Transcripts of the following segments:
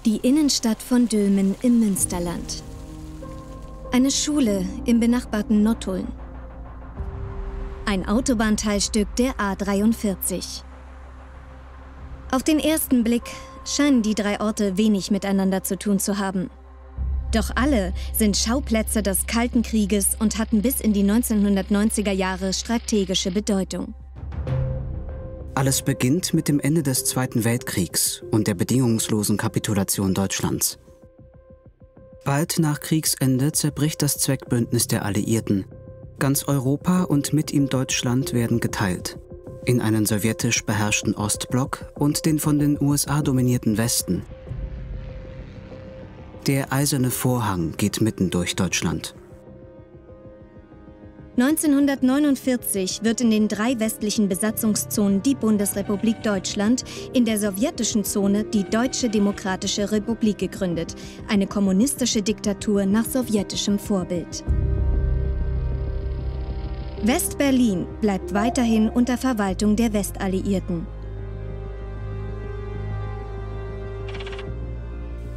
Die Innenstadt von Dülmen im Münsterland. Eine Schule im benachbarten Nottuln. Ein Autobahnteilstück der A43. Auf den ersten Blick scheinen die drei Orte wenig miteinander zu tun zu haben. Doch alle sind Schauplätze des Kalten Krieges und hatten bis in die 1990er Jahre strategische Bedeutung. Alles beginnt mit dem Ende des Zweiten Weltkriegs und der bedingungslosen Kapitulation Deutschlands. Bald nach Kriegsende zerbricht das Zweckbündnis der Alliierten. Ganz Europa und mit ihm Deutschland werden geteilt. In einen sowjetisch beherrschten Ostblock und den von den USA dominierten Westen. Der eiserne Vorhang geht mitten durch Deutschland. 1949 wird in den drei westlichen Besatzungszonen die Bundesrepublik Deutschland, in der sowjetischen Zone die Deutsche Demokratische Republik gegründet, eine kommunistische Diktatur nach sowjetischem Vorbild. West-Berlin bleibt weiterhin unter Verwaltung der Westalliierten.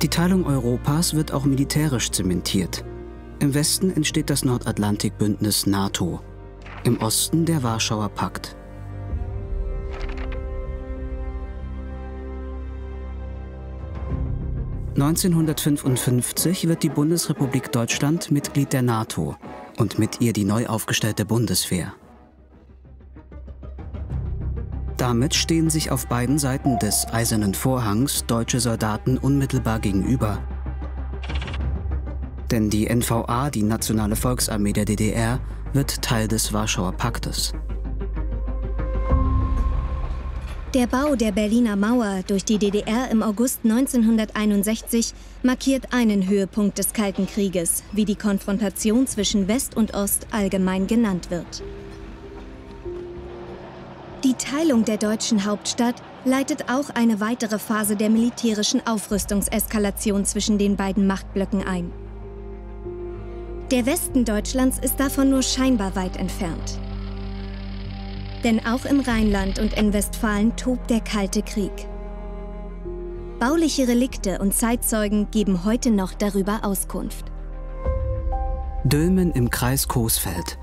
Die Teilung Europas wird auch militärisch zementiert. Im Westen entsteht das Nordatlantikbündnis NATO, im Osten der Warschauer Pakt. (1955) wird die Bundesrepublik Deutschland Mitglied der NATO und mit ihr die neu aufgestellte Bundeswehr. Damit stehen sich auf beiden Seiten des Eisernen Vorhangs deutsche Soldaten unmittelbar gegenüber. Denn die NVA, die Nationale Volksarmee der DDR, wird Teil des Warschauer Paktes. Der Bau der Berliner Mauer durch die DDR im August 1961 markiert einen Höhepunkt des Kalten Krieges, wie die Konfrontation zwischen West und Ost allgemein genannt wird. Die Teilung der deutschen Hauptstadt leitet auch eine weitere Phase der militärischen Aufrüstungseskalation zwischen den beiden Machtblöcken ein. Der Westen Deutschlands ist davon nur scheinbar weit entfernt. Denn auch im Rheinland und in Westfalen tobt der Kalte Krieg. Bauliche Relikte und Zeitzeugen geben heute noch darüber Auskunft. Dülmen im Kreis Coesfeld,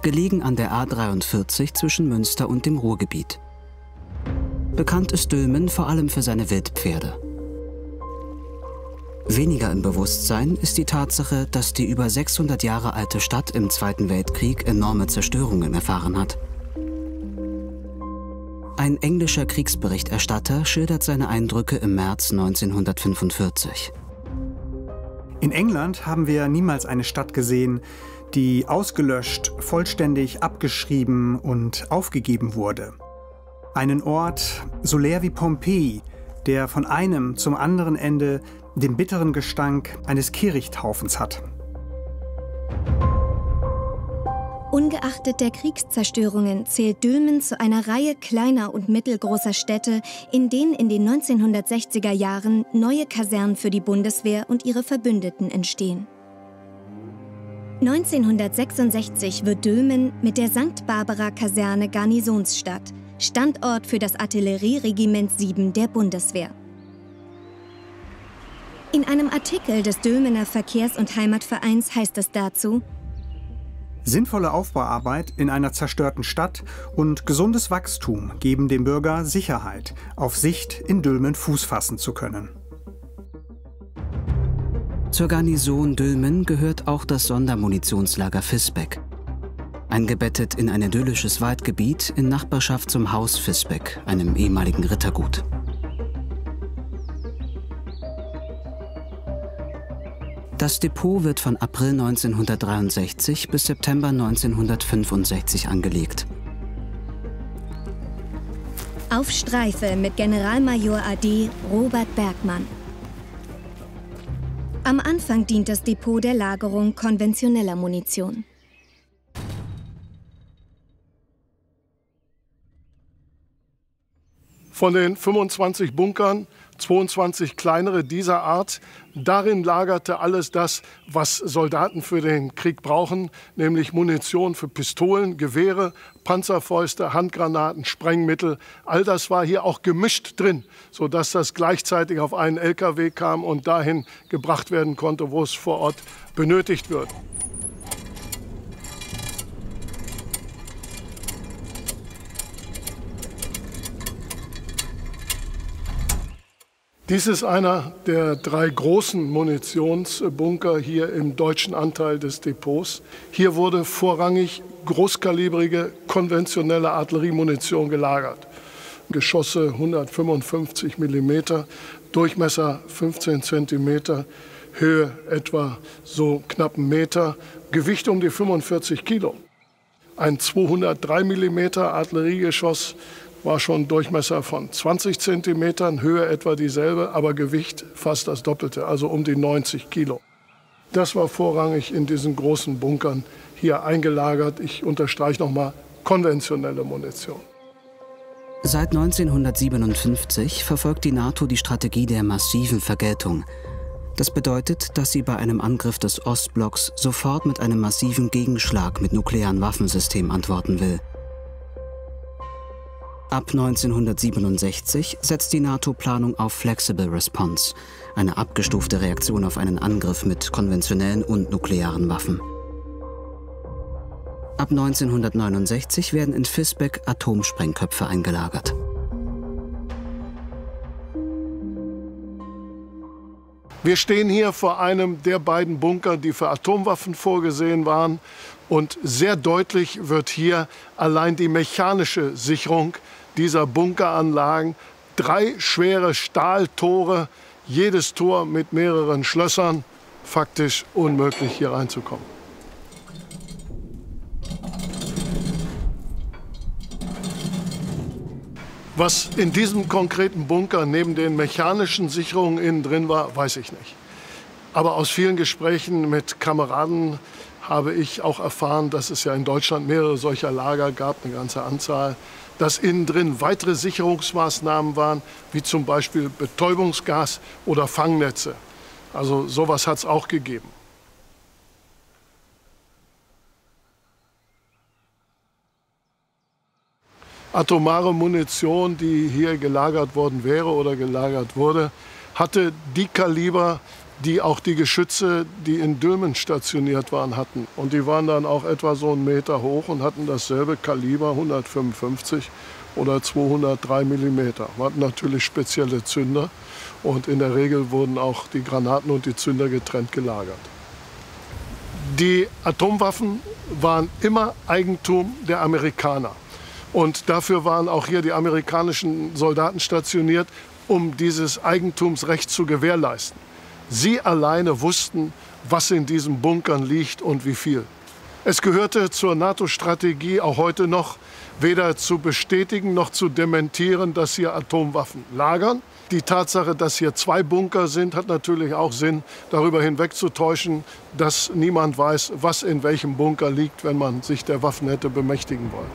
gelegen an der A43 zwischen Münster und dem Ruhrgebiet. Bekannt ist Dülmen vor allem für seine Wildpferde. Weniger im Bewusstsein ist die Tatsache, dass die über 600 Jahre alte Stadt im Zweiten Weltkrieg enorme Zerstörungen erfahren hat. Ein englischer Kriegsberichterstatter schildert seine Eindrücke im März 1945. In England haben wir niemals eine Stadt gesehen, die ausgelöscht, vollständig abgeschrieben und aufgegeben wurde. Einen Ort so leer wie Pompeji, der von einem zum anderen Ende den bitteren Gestank eines Kehrichthaufens hat. Ungeachtet der Kriegszerstörungen zählt Dülmen zu einer Reihe kleiner und mittelgroßer Städte, in denen in den 1960er Jahren neue Kasernen für die Bundeswehr und ihre Verbündeten entstehen. 1966 wird Dülmen mit der St. Barbara-Kaserne Garnisonsstadt, Standort für das Artillerieregiment 7 der Bundeswehr. In einem Artikel des Dülmener Verkehrs- und Heimatvereins heißt es dazu: Sinnvolle Aufbauarbeit in einer zerstörten Stadt und gesundes Wachstum geben dem Bürger Sicherheit, auf Sicht in Dülmen Fuß fassen zu können. Zur Garnison Dülmen gehört auch das Sondermunitionslager Visbeck. Eingebettet in ein idyllisches Waldgebiet in Nachbarschaft zum Haus Visbeck, einem ehemaligen Rittergut. Das Depot wird von April 1963 bis September 1965 angelegt. Auf Streife mit Generalmajor AD Robert Bergmann. Am Anfang dient das Depot der Lagerung konventioneller Munition. Von den 25 Bunkern 22 kleinere dieser Art. Darin lagerte alles das, was Soldaten für den Krieg brauchen, nämlich Munition für Pistolen, Gewehre, Panzerfäuste, Handgranaten, Sprengmittel. All das war hier auch gemischt drin, sodass das gleichzeitig auf einen LKW kam und dahin gebracht werden konnte, wo es vor Ort benötigt wird. Dies ist einer der 3 großen Munitionsbunker hier im deutschen Anteil des Depots. Hier wurde vorrangig großkalibrige, konventionelle Artilleriemunition gelagert. Geschosse 155 mm, Durchmesser 15 cm, Höhe etwa so knapp 1 Meter, Gewicht um die 45 Kilo. Ein 203 mm Artilleriegeschoss war schon Durchmesser von 20 cm, Höhe etwa dieselbe, aber Gewicht fast das Doppelte, also um die 90 Kilo. Das war vorrangig in diesen großen Bunkern hier eingelagert. Ich unterstreiche nochmal, konventionelle Munition. Seit 1957 verfolgt die NATO die Strategie der massiven Vergeltung. Das bedeutet, dass sie bei einem Angriff des Ostblocks sofort mit einem massiven Gegenschlag mit nuklearen Waffensystemen antworten will. Ab 1967 setzt die NATO-Planung auf Flexible Response, eine abgestufte Reaktion auf einen Angriff mit konventionellen und nuklearen Waffen. Ab 1969 werden in Visbek Atomsprengköpfe eingelagert. Wir stehen hier vor einem der beiden Bunker, die für Atomwaffen vorgesehen waren. Und sehr deutlich wird hier allein die mechanische Sicherung dieser Bunkeranlagen. 3 schwere Stahltore, jedes Tor mit mehreren Schlössern. Faktisch unmöglich, hier reinzukommen. Was in diesem konkreten Bunker neben den mechanischen Sicherungen innen drin war, weiß ich nicht. Aber aus vielen Gesprächen mit Kameraden habe ich auch erfahren, dass es ja in Deutschland mehrere solcher Lager gab, eine ganze Anzahl, dass innen drin weitere Sicherungsmaßnahmen waren, wie zum Beispiel Betäubungsgas oder Fangnetze. Also sowas hat es auch gegeben. Atomare Munition, die hier gelagert worden wäre oder gelagert wurde, hatte die Kaliber, die auch die Geschütze, die in Dülmen stationiert waren, hatten. Und die waren dann auch etwa so 1 Meter hoch und hatten dasselbe Kaliber, 155 oder 203 mm. Wir hatten natürlich spezielle Zünder und in der Regel wurden auch die Granaten und die Zünder getrennt gelagert. Die Atomwaffen waren immer Eigentum der Amerikaner. Und dafür waren auch hier die amerikanischen Soldaten stationiert, um dieses Eigentumsrecht zu gewährleisten. Sie alleine wussten, was in diesen Bunkern liegt und wie viel. Es gehörte zur NATO-Strategie auch heute noch, weder zu bestätigen noch zu dementieren, dass hier Atomwaffen lagern. Die Tatsache, dass hier 2 Bunker sind, hat natürlich auch Sinn, darüber hinwegzutäuschen, dass niemand weiß, was in welchem Bunker liegt, wenn man sich der Waffen hätte bemächtigen wollen.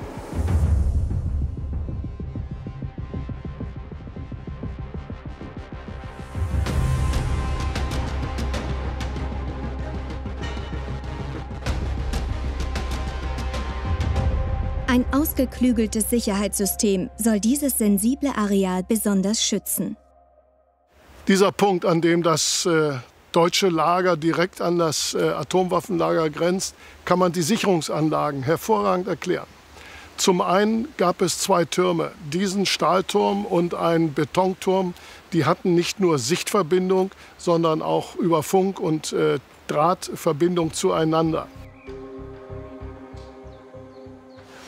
Ein ausgeklügeltes Sicherheitssystem soll dieses sensible Areal besonders schützen. Dieser Punkt, an dem das deutsche Lager direkt an das Atomwaffenlager grenzt, kann man die Sicherungsanlagen hervorragend erklären. Zum einen gab es 2 Türme, diesen Stahlturm und einen Betonturm. Die hatten nicht nur Sichtverbindung, sondern auch über Funk und Drahtverbindung zueinander.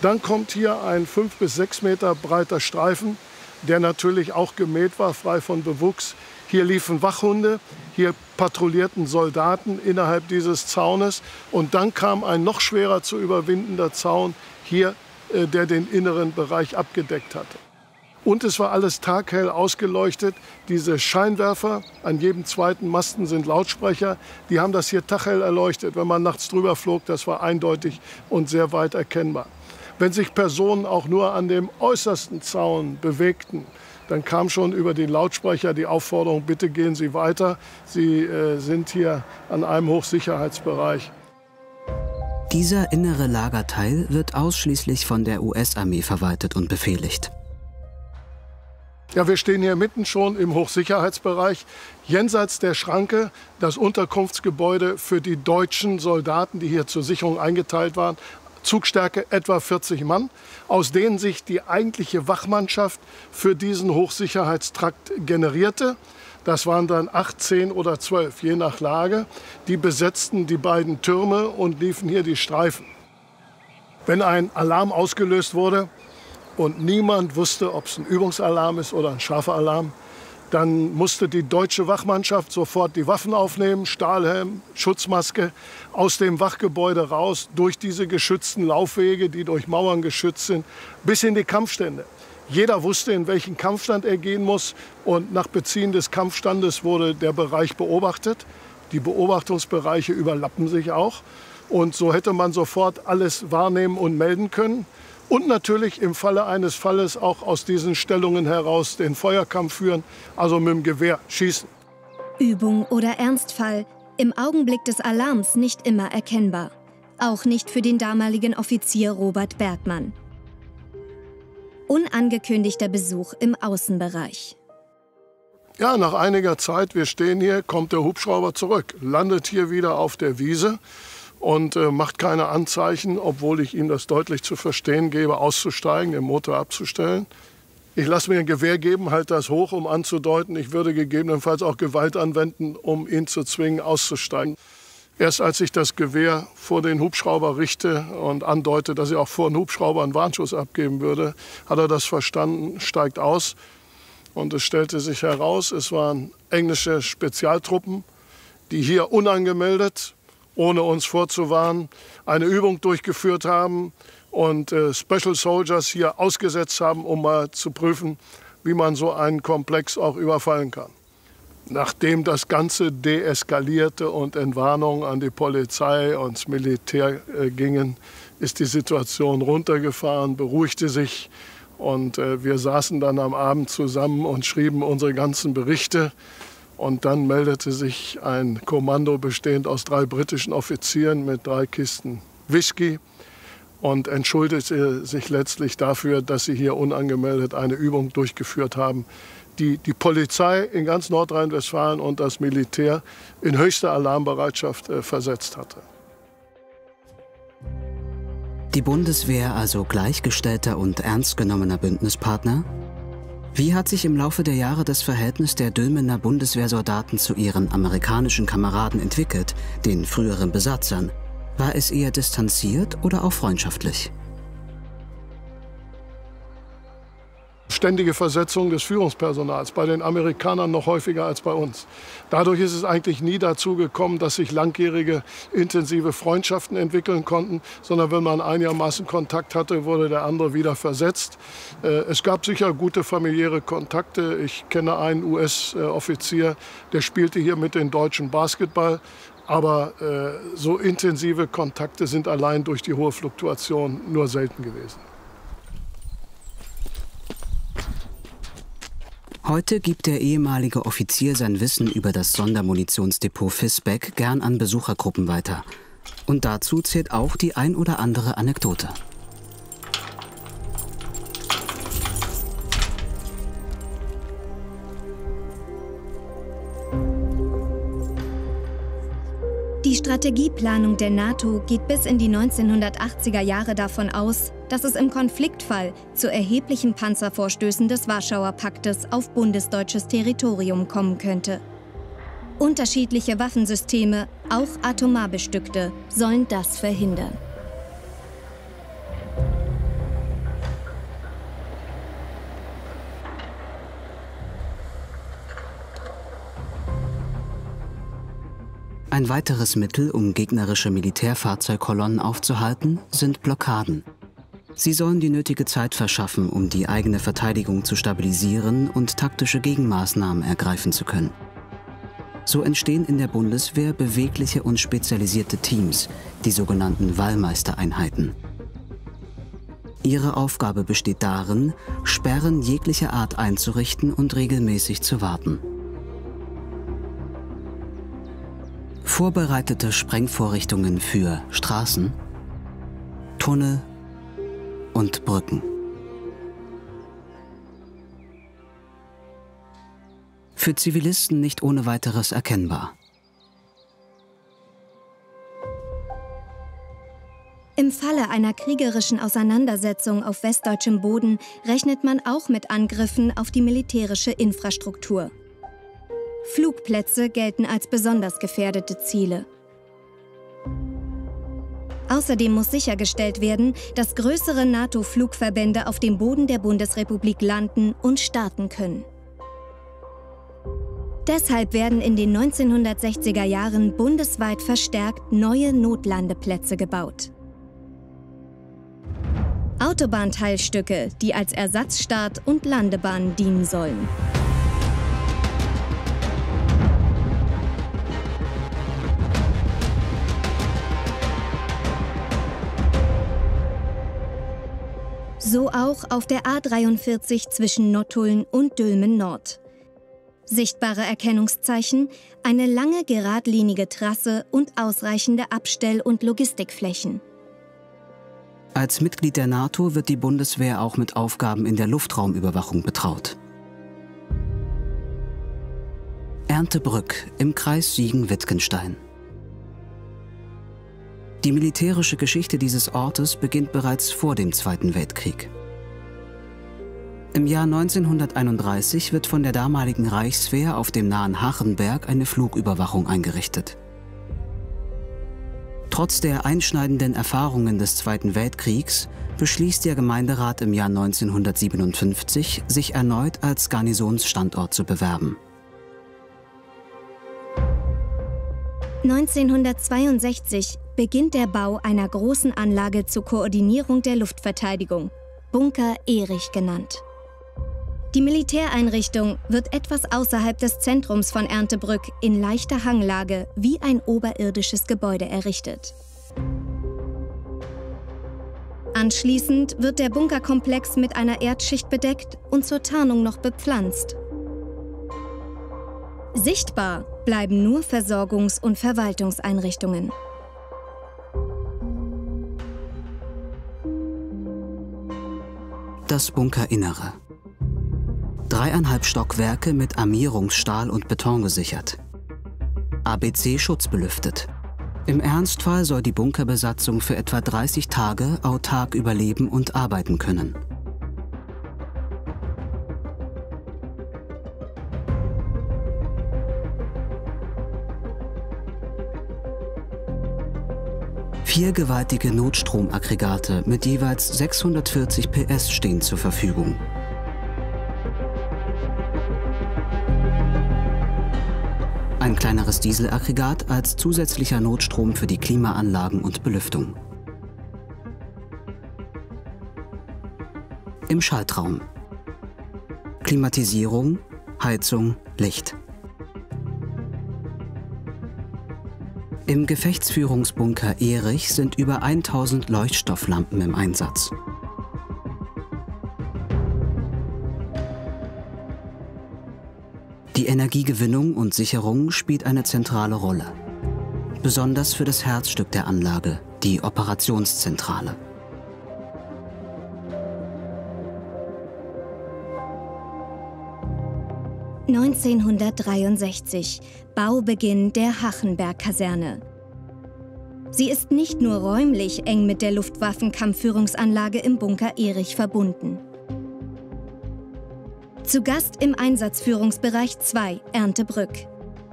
Dann kommt hier ein 5 bis 6 Meter breiter Streifen, der natürlich auch gemäht war, frei von Bewuchs. Hier liefen Wachhunde, hier patrouillierten Soldaten innerhalb dieses Zaunes. Und dann kam ein noch schwerer zu überwindender Zaun hier, der den inneren Bereich abgedeckt hatte. Und es war alles taghell ausgeleuchtet. Diese Scheinwerfer an jedem zweiten Masten sind Lautsprecher. Die haben das hier taghell erleuchtet. Wenn man nachts drüber flog, das war eindeutig und sehr weit erkennbar. Wenn sich Personen auch nur an dem äußersten Zaun bewegten, dann kam schon über die Lautsprecher die Aufforderung, bitte gehen Sie weiter, Sie sind hier an einem Hochsicherheitsbereich. Dieser innere Lagerteil wird ausschließlich von der US-Armee verwaltet und befehligt. Ja, wir stehen hier mitten schon im Hochsicherheitsbereich. Jenseits der Schranke das Unterkunftsgebäude für die deutschen Soldaten, die hier zur Sicherung eingeteilt waren. Zugstärke etwa 40 Mann, aus denen sich die eigentliche Wachmannschaft für diesen Hochsicherheitstrakt generierte. Das waren dann 8, 10 oder 12, je nach Lage. Die besetzten die beiden Türme und liefen hier die Streifen. Wenn ein Alarm ausgelöst wurde und niemand wusste, ob es ein Übungsalarm ist oder ein scharfer Alarm, dann musste die deutsche Wachmannschaft sofort die Waffen aufnehmen, Stahlhelm, Schutzmaske, aus dem Wachgebäude raus, durch diese geschützten Laufwege, die durch Mauern geschützt sind, bis in die Kampfstände. Jeder wusste, in welchen Kampfstand er gehen muss, und nach Beziehen des Kampfstandes wurde der Bereich beobachtet. Die Beobachtungsbereiche überlappen sich auch, und so hätte man sofort alles wahrnehmen und melden können. Und natürlich im Falle eines Falles auch aus diesen Stellungen heraus den Feuerkampf führen, also mit dem Gewehr schießen. Übung oder Ernstfall, im Augenblick des Alarms nicht immer erkennbar. Auch nicht für den damaligen Offizier Robert Bergmann. Unangekündigter Besuch im Außenbereich. Ja, nach einiger Zeit, wir stehen hier, kommt der Hubschrauber zurück, landet hier wieder auf der Wiese und macht keine Anzeichen, obwohl ich ihm das deutlich zu verstehen gebe, auszusteigen, den Motor abzustellen. Ich lasse mir ein Gewehr geben, halte das hoch, um anzudeuten, ich würde gegebenenfalls auch Gewalt anwenden, um ihn zu zwingen, auszusteigen. Erst als ich das Gewehr vor den Hubschrauber richte und andeute, dass ich auch vor den Hubschrauber einen Warnschuss abgeben würde, hat er das verstanden, steigt aus. Und es stellte sich heraus, es waren englische Spezialtruppen, die hier unangemeldet, ohne uns vorzuwarnen, eine Übung durchgeführt haben und Special Soldiers hier ausgesetzt haben, um mal zu prüfen, wie man so einen Komplex auch überfallen kann. Nachdem das Ganze deeskalierte und Entwarnungen an die Polizei und das Militär gingen, ist die Situation runtergefahren, beruhigte sich. Und wir saßen dann am Abend zusammen und schrieben unsere ganzen Berichte. Und dann meldete sich ein Kommando bestehend aus 3 britischen Offizieren mit 3 Kisten Whisky und entschuldigte sich letztlich dafür, dass sie hier unangemeldet eine Übung durchgeführt haben, die die Polizei in ganz Nordrhein-Westfalen und das Militär in höchste Alarmbereitschaft versetzt hatte. Die Bundeswehr also gleichgestellter und ernst genommener Bündnispartner? Wie hat sich im Laufe der Jahre das Verhältnis der Dülmener Bundeswehrsoldaten zu ihren amerikanischen Kameraden entwickelt, den früheren Besatzern? War es eher distanziert oder auch freundschaftlich? Ständige Versetzung des Führungspersonals, bei den Amerikanern noch häufiger als bei uns. Dadurch ist es eigentlich nie dazu gekommen, dass sich langjährige, intensive Freundschaften entwickeln konnten, sondern wenn man einigermaßen Kontakt hatte, wurde der andere wieder versetzt. Es gab sicher gute familiäre Kontakte. Ich kenne einen US-Offizier, der spielte hier mit den Deutschen Basketball. Aber so intensive Kontakte sind allein durch die hohe Fluktuation nur selten gewesen. Heute gibt der ehemalige Offizier sein Wissen über das Sondermunitionsdepot Visbeck gern an Besuchergruppen weiter. Und dazu zählt auch die ein oder andere Anekdote. Die Strategieplanung der NATO geht bis in die 1980er Jahre davon aus, dass es im Konfliktfall zu erheblichen Panzervorstößen des Warschauer Paktes auf bundesdeutsches Territorium kommen könnte. Unterschiedliche Waffensysteme, auch atomar bestückte, sollen das verhindern. Ein weiteres Mittel, um gegnerische Militärfahrzeugkolonnen aufzuhalten, sind Blockaden. Sie sollen die nötige Zeit verschaffen, um die eigene Verteidigung zu stabilisieren und taktische Gegenmaßnahmen ergreifen zu können. So entstehen in der Bundeswehr bewegliche und spezialisierte Teams, die sogenannten Wallmeistereinheiten. Ihre Aufgabe besteht darin, Sperren jeglicher Art einzurichten und regelmäßig zu warten. Vorbereitete Sprengvorrichtungen für Straßen, Tunnel und Brücken. Für Zivilisten nicht ohne weiteres erkennbar. Im Falle einer kriegerischen Auseinandersetzung auf westdeutschem Boden rechnet man auch mit Angriffen auf die militärische Infrastruktur. Flugplätze gelten als besonders gefährdete Ziele. Außerdem muss sichergestellt werden, dass größere NATO-Flugverbände auf dem Boden der Bundesrepublik landen und starten können. Deshalb werden in den 1960er Jahren bundesweit verstärkt neue Notlandeplätze gebaut. Autobahnteilstücke, die als Ersatzstart- und Landebahn dienen sollen. So auch auf der A43 zwischen Nottuln und Dülmen Nord. Sichtbare Erkennungszeichen, eine lange geradlinige Trasse und ausreichende Abstell- und Logistikflächen. Als Mitglied der NATO wird die Bundeswehr auch mit Aufgaben in der Luftraumüberwachung betraut. Erndtebrück im Kreis Siegen-Wittgenstein. Die militärische Geschichte dieses Ortes beginnt bereits vor dem Zweiten Weltkrieg. Im Jahr 1931 wird von der damaligen Reichswehr auf dem nahen Hachenberg eine Flugüberwachung eingerichtet. Trotz der einschneidenden Erfahrungen des Zweiten Weltkriegs beschließt der Gemeinderat im Jahr 1957, sich erneut als Garnisonsstandort zu bewerben. 1962 beginnt der Bau einer großen Anlage zur Koordinierung der Luftverteidigung, Bunker Erich genannt. Die Militäreinrichtung wird etwas außerhalb des Zentrums von Erndtebrück in leichter Hanglage wie ein oberirdisches Gebäude errichtet. Anschließend wird der Bunkerkomplex mit einer Erdschicht bedeckt und zur Tarnung noch bepflanzt. Sichtbar bleiben nur Versorgungs- und Verwaltungseinrichtungen. Das Bunkerinnere. 3,5 Stockwerke mit Armierungsstahl und Beton gesichert. ABC schutzbelüftet. Im Ernstfall soll die Bunkerbesatzung für etwa 30 Tage autark überleben und arbeiten können. Vier gewaltige Notstromaggregate mit jeweils 640 PS stehen zur Verfügung. Ein kleineres Dieselaggregat als zusätzlicher Notstrom für die Klimaanlagen und Belüftung. Im Schaltraum. Klimatisierung, Heizung, Licht. Im Gefechtsführungsbunker Erich sind über 1000 Leuchtstofflampen im Einsatz. Die Energiegewinnung und Sicherung spielt eine zentrale Rolle. Besonders für das Herzstück der Anlage, die Operationszentrale. (1963) Baubeginn der Hachenberg-Kaserne. Sie ist nicht nur räumlich eng mit der Luftwaffenkampfführungsanlage im Bunker Erich verbunden. Zu Gast im Einsatzführungsbereich 2, Erndtebrück.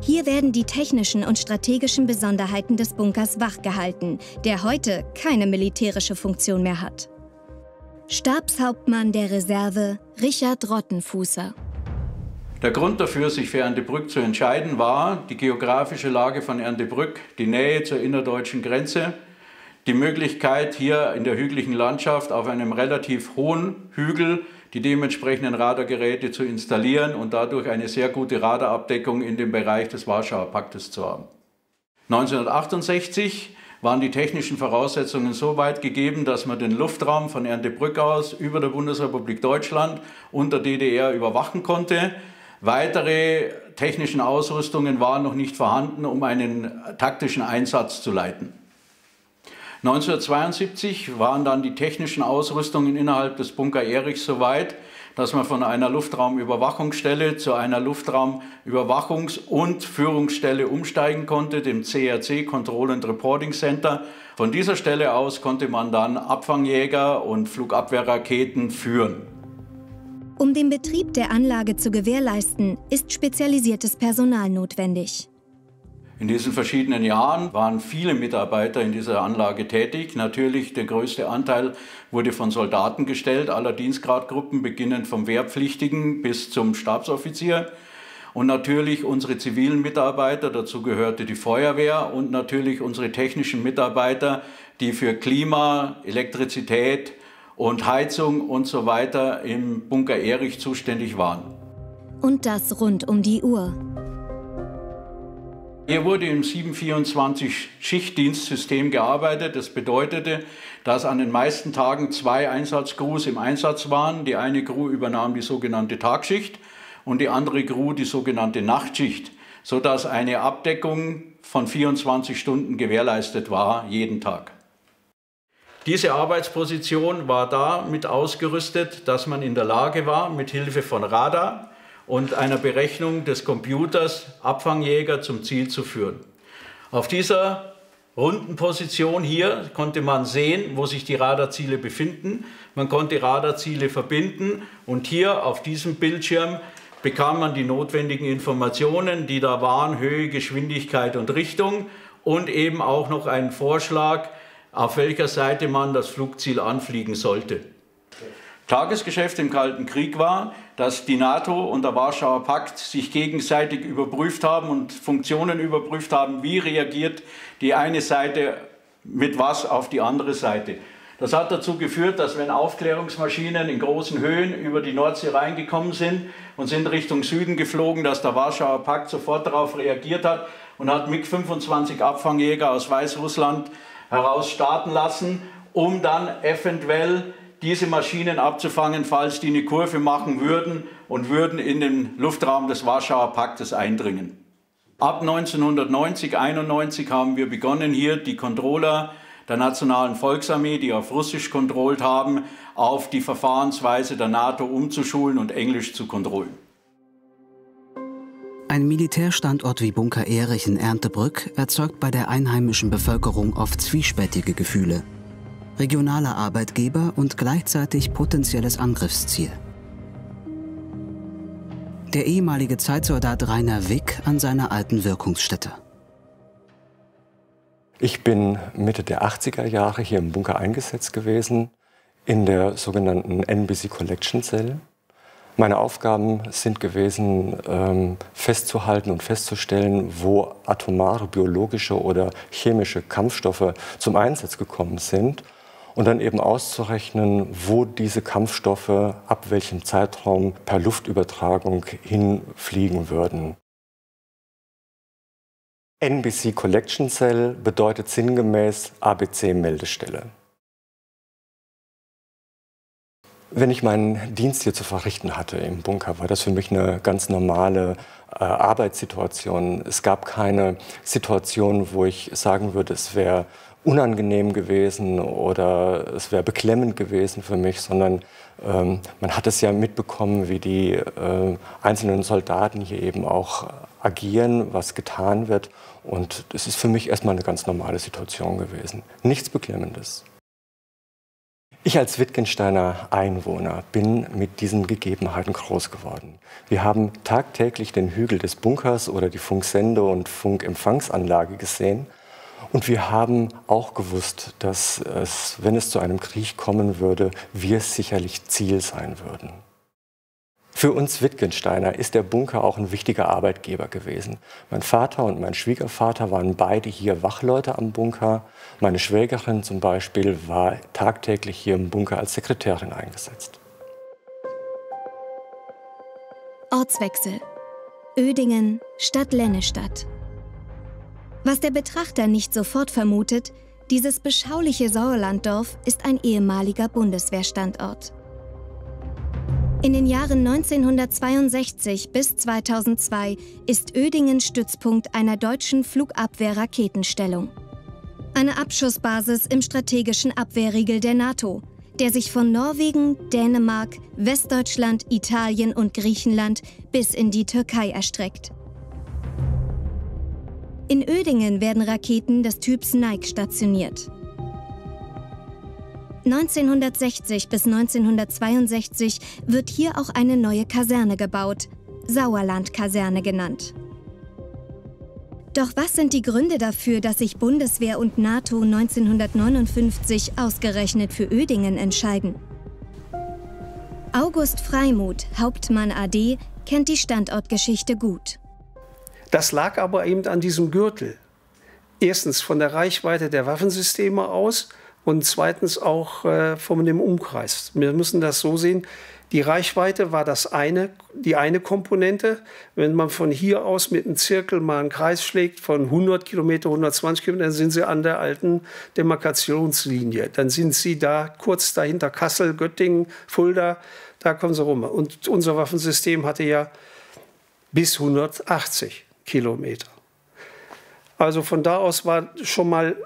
Hier werden die technischen und strategischen Besonderheiten des Bunkers wachgehalten, der heute keine militärische Funktion mehr hat. Stabshauptmann der Reserve Richard Rottenfußer. Der Grund dafür, sich für Erndtebrück zu entscheiden, war die geografische Lage von Erndtebrück, die Nähe zur innerdeutschen Grenze, die Möglichkeit, hier in der hügeligen Landschaft auf einem relativ hohen Hügel die dementsprechenden Radargeräte zu installieren und dadurch eine sehr gute Radarabdeckung in dem Bereich des Warschauer Paktes zu haben. 1968 waren die technischen Voraussetzungen so weit gegeben, dass man den Luftraum von Erndtebrück aus über der Bundesrepublik Deutschland und der DDR überwachen konnte. Weitere technische Ausrüstungen waren noch nicht vorhanden, um einen taktischen Einsatz zu leiten. 1972 waren dann die technischen Ausrüstungen innerhalb des Bunker Erichs so weit, dass man von einer Luftraumüberwachungsstelle zu einer Luftraumüberwachungs- und Führungsstelle umsteigen konnte, dem CRC, Control and Reporting Center. Von dieser Stelle aus konnte man dann Abfangjäger und Flugabwehrraketen führen. Um den Betrieb der Anlage zu gewährleisten, ist spezialisiertes Personal notwendig. In diesen verschiedenen Jahren waren viele Mitarbeiter in dieser Anlage tätig. Natürlich der größte Anteil wurde von Soldaten gestellt, aller Dienstgradgruppen, beginnend vom Wehrpflichtigen bis zum Stabsoffizier. Und natürlich unsere zivilen Mitarbeiter, dazu gehörte die Feuerwehr und natürlich unsere technischen Mitarbeiter, die für Klima, Elektrizität und Heizung und so weiter im Bunker Erich zuständig waren. Und das rund um die Uhr. Hier wurde im 7-24-Schichtdienstsystem gearbeitet. Das bedeutete, dass an den meisten Tagen 2 Einsatzcrews im Einsatz waren. Die eine Crew übernahm die sogenannte Tagschicht und die andere Crew die sogenannte Nachtschicht, sodass eine Abdeckung von 24 Stunden gewährleistet war, jeden Tag. Diese Arbeitsposition war damit ausgerüstet, dass man in der Lage war, mit Hilfe von Radar und einer Berechnung des Computers Abfangjäger zum Ziel zu führen. Auf dieser runden Position hier konnte man sehen, wo sich die Radarziele befinden. Man konnte Radarziele verbinden und hier auf diesem Bildschirm bekam man die notwendigen Informationen, die da waren, Höhe, Geschwindigkeit und Richtung und eben auch noch einen Vorschlag, auf welcher Seite man das Flugziel anfliegen sollte. Tagesgeschäft im Kalten Krieg war, dass die NATO und der Warschauer Pakt sich gegenseitig überprüft haben und Funktionen überprüft haben, wie reagiert die eine Seite mit was auf die andere Seite. Das hat dazu geführt, dass wenn Aufklärungsmaschinen in großen Höhen über die Nordsee reingekommen sind und sind Richtung Süden geflogen, dass der Warschauer Pakt sofort darauf reagiert hat und hat MiG-25 Abfangjäger aus Weißrussland heraus starten lassen, um dann eventuell diese Maschinen abzufangen, falls die eine Kurve machen würden und würden in den Luftraum des Warschauer Paktes eindringen. Ab 1990, 1991 haben wir begonnen, hier die Controller der Nationalen Volksarmee, die auf Russisch kontrollt haben, auf die Verfahrensweise der NATO umzuschulen und Englisch zu kontrollieren. Ein Militärstandort wie Bunker Erich in Erndtebrück erzeugt bei der einheimischen Bevölkerung oft zwiespältige Gefühle. Regionaler Arbeitgeber und gleichzeitig potenzielles Angriffsziel. Der ehemalige Zeitsoldat Rainer Wick an seiner alten Wirkungsstätte. Ich bin Mitte der 80er Jahre hier im Bunker eingesetzt gewesen, in der sogenannten NBC Collection Cell. Meine Aufgaben sind gewesen, festzuhalten und festzustellen, wo atomare, biologische oder chemische Kampfstoffe zum Einsatz gekommen sind. Und dann eben auszurechnen, wo diese Kampfstoffe ab welchem Zeitraum per Luftübertragung hinfliegen würden. NBC Collection Cell bedeutet sinngemäß ABC-Meldestelle. Wenn ich meinen Dienst hier zu verrichten hatte im Bunker, war das für mich eine ganz normale Arbeitssituation. Es gab keine Situation, wo ich sagen würde, es wäre unangenehm gewesen oder es wäre beklemmend gewesen für mich, sondern man hat es ja mitbekommen, wie die einzelnen Soldaten hier eben auch agieren, was getan wird. Und es ist für mich erstmal eine ganz normale Situation gewesen. Nichts Beklemmendes. Ich als Wittgensteiner Einwohner bin mit diesen Gegebenheiten groß geworden. Wir haben tagtäglich den Hügel des Bunkers oder die Funksende- und Funkempfangsanlage gesehen. Und wir haben auch gewusst, dass es, wenn es zu einem Krieg kommen würde, wir sicherlich Ziel sein würden. Für uns Wittgensteiner ist der Bunker auch ein wichtiger Arbeitgeber gewesen. Mein Vater und mein Schwiegervater waren beide hier Wachleute am Bunker. Meine Schwägerin zum Beispiel war tagtäglich hier im Bunker als Sekretärin eingesetzt. Ortswechsel. Uerdingen statt Lennestadt. Was der Betrachter nicht sofort vermutet, Dieses beschauliche Sauerlanddorf ist ein ehemaliger Bundeswehrstandort. In den Jahren 1962 bis 2002 ist Uerdingen Stützpunkt einer deutschen Flugabwehr-Raketenstellung. Eine Abschussbasis im strategischen Abwehrriegel der NATO, der sich von Norwegen, Dänemark, Westdeutschland, Italien und Griechenland bis in die Türkei erstreckt. In Uerdingen werden Raketen des Typs Nike stationiert. 1960 bis 1962 wird hier auch eine neue Kaserne gebaut, Sauerland-Kaserne genannt. Doch was sind die Gründe dafür, dass sich Bundeswehr und NATO 1959 ausgerechnet für Uerdingen entscheiden? August Freimuth, Hauptmann AD, kennt die Standortgeschichte gut. Das lag aber eben an diesem Gürtel. Erstens von der Reichweite der Waffensysteme aus und zweitens auch von dem Umkreis. Wir müssen das so sehen, die Reichweite war die eine Komponente. Wenn man von hier aus mit einem Zirkel mal einen Kreis schlägt von 100 Kilometer, 120 Kilometer, dann sind Sie an der alten Demarkationslinie. Dann sind Sie da kurz dahinter Kassel, Göttingen, Fulda, da kommen Sie rum. Und unser Waffensystem hatte ja bis 180 Kilometer. Also von da aus war schon mal,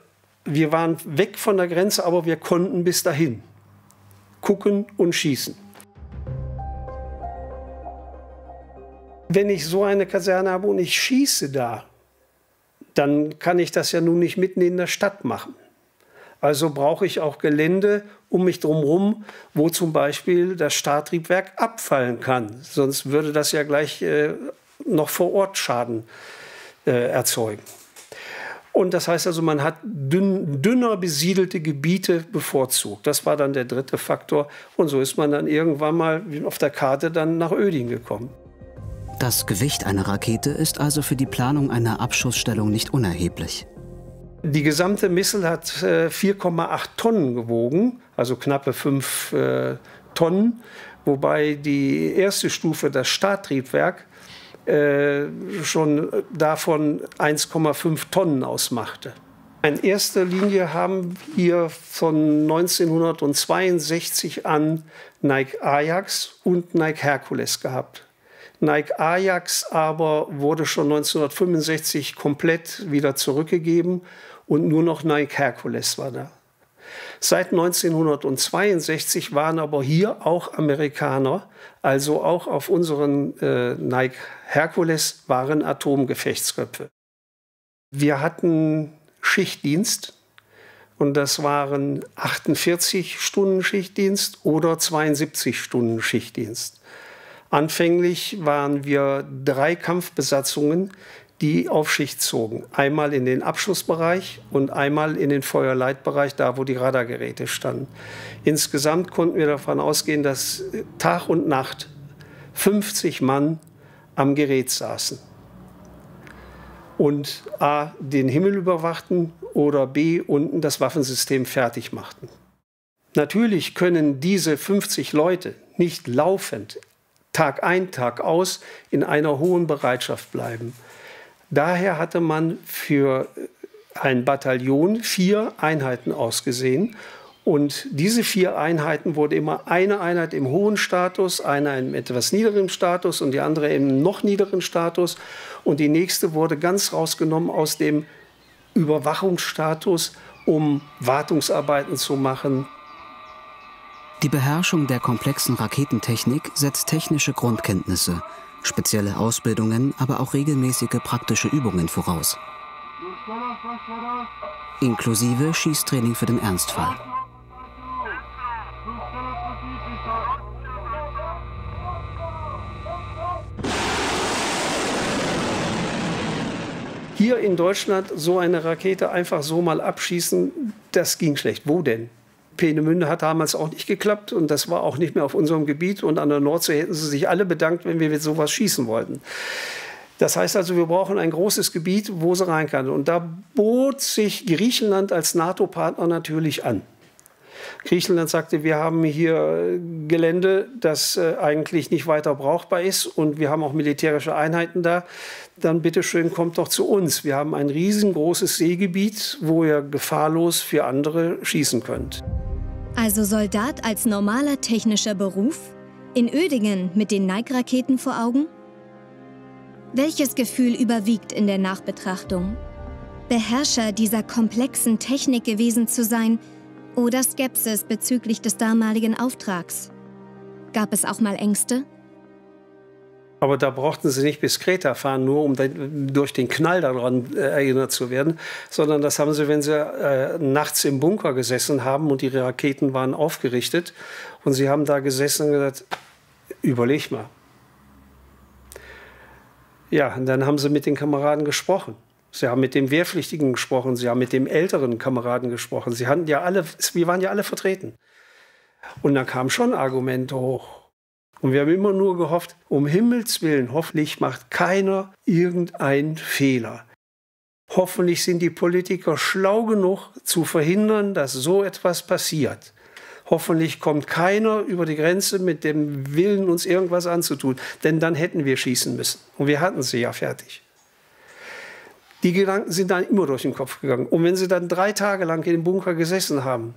wir waren weg von der Grenze, aber wir konnten bis dahin gucken und schießen. Wenn ich so eine Kaserne habe und ich schieße da, dann kann ich das ja nun nicht mitten in der Stadt machen. Also brauche ich auch Gelände um mich drumherum, wo zum Beispiel das Starttriebwerk abfallen kann. Sonst würde das ja gleich noch vor Ort Schaden erzeugen. Und das heißt also, man hat dünner besiedelte Gebiete bevorzugt. Das war dann der dritte Faktor. Und so ist man dann irgendwann mal auf der Karte dann nach Uerdingen gekommen. Das Gewicht einer Rakete ist also für die Planung einer Abschussstellung nicht unerheblich. Die gesamte Missile hat 4,8 Tonnen gewogen, also knappe 5 Tonnen, wobei die erste Stufe, das Starttriebwerk, schon davon 1,5 Tonnen ausmachte. In erster Linie haben wir von 1962 an Nike Ajax und Nike Hercules gehabt. Nike Ajax aber wurde schon 1965 komplett wieder zurückgegeben und nur noch Nike Hercules war da. Seit 1962 waren aber hier auch Amerikaner, also auch auf unseren Nike Hercules waren Atomgefechtsköpfe. Wir hatten Schichtdienst und das waren 48 Stunden Schichtdienst oder 72 Stunden Schichtdienst. Anfänglich waren wir 3 Kampfbesatzungen, die auf Schicht zogen. Einmal in den Abschussbereich und einmal in den Feuerleitbereich, da wo die Radargeräte standen. Insgesamt konnten wir davon ausgehen, dass Tag und Nacht 50 Mann am Gerät saßen und A, den Himmel überwachten oder B, unten das Waffensystem fertig machten. Natürlich können diese 50 Leute nicht laufend, Tag ein, Tag aus, in einer hohen Bereitschaft bleiben. Daher hatte man für ein Bataillon 4 Einheiten ausgesehen. Und diese 4 Einheiten wurde immer eine Einheit im hohen Status, eine im etwas niederen Status und die andere im noch niederen Status. Und die nächste wurde ganz rausgenommen aus dem Überwachungsstatus, um Wartungsarbeiten zu machen. Die Beherrschung der komplexen Raketentechnik setzt technische Grundkenntnisse, spezielle Ausbildungen, aber auch regelmäßige praktische Übungen voraus. Inklusive Schießtraining für den Ernstfall. Hier in Deutschland so eine Rakete einfach so mal abschießen, das ging schlecht. Wo denn? Peenemünde hat damals auch nicht geklappt und das war auch nicht mehr auf unserem Gebiet. Und an der Nordsee hätten sie sich alle bedankt, wenn wir mit sowas schießen wollten. Das heißt also, wir brauchen ein großes Gebiet, wo sie rein kann. Und da bot sich Griechenland als NATO-Partner natürlich an. Griechenland sagte, wir haben hier Gelände, das eigentlich nicht weiter brauchbar ist und wir haben auch militärische Einheiten da. Dann bitteschön, kommt doch zu uns. Wir haben ein riesengroßes Seegebiet, wo ihr gefahrlos für andere schießen könnt. Also Soldat als normaler technischer Beruf? In Uerdingen mit den Nike-Raketen vor Augen? Welches Gefühl überwiegt in der Nachbetrachtung? Beherrscher dieser komplexen Technik gewesen zu sein oder Skepsis bezüglich des damaligen Auftrags? Gab es auch mal Ängste? Aber da brauchten sie nicht bis Kreta fahren, nur um durch den Knall daran erinnert zu werden, sondern das haben sie, wenn sie nachts im Bunker gesessen haben und die Raketen waren aufgerichtet und sie haben da gesessen und gesagt, überleg mal. Ja, und dann haben sie mit den Kameraden gesprochen. Sie haben mit dem Wehrpflichtigen gesprochen, sie haben mit dem älteren Kameraden gesprochen. Wir waren ja alle vertreten. Und dann kamen schon Argumente hoch. Und wir haben immer nur gehofft, um Himmels Willen, hoffentlich macht keiner irgendeinen Fehler. Hoffentlich sind die Politiker schlau genug zu verhindern, dass so etwas passiert. Hoffentlich kommt keiner über die Grenze mit dem Willen, uns irgendwas anzutun. Denn dann hätten wir schießen müssen. Und wir hatten sie ja fertig. Die Gedanken sind dann immer durch den Kopf gegangen. Und wenn sie dann 3 Tage lang in dem Bunker gesessen haben,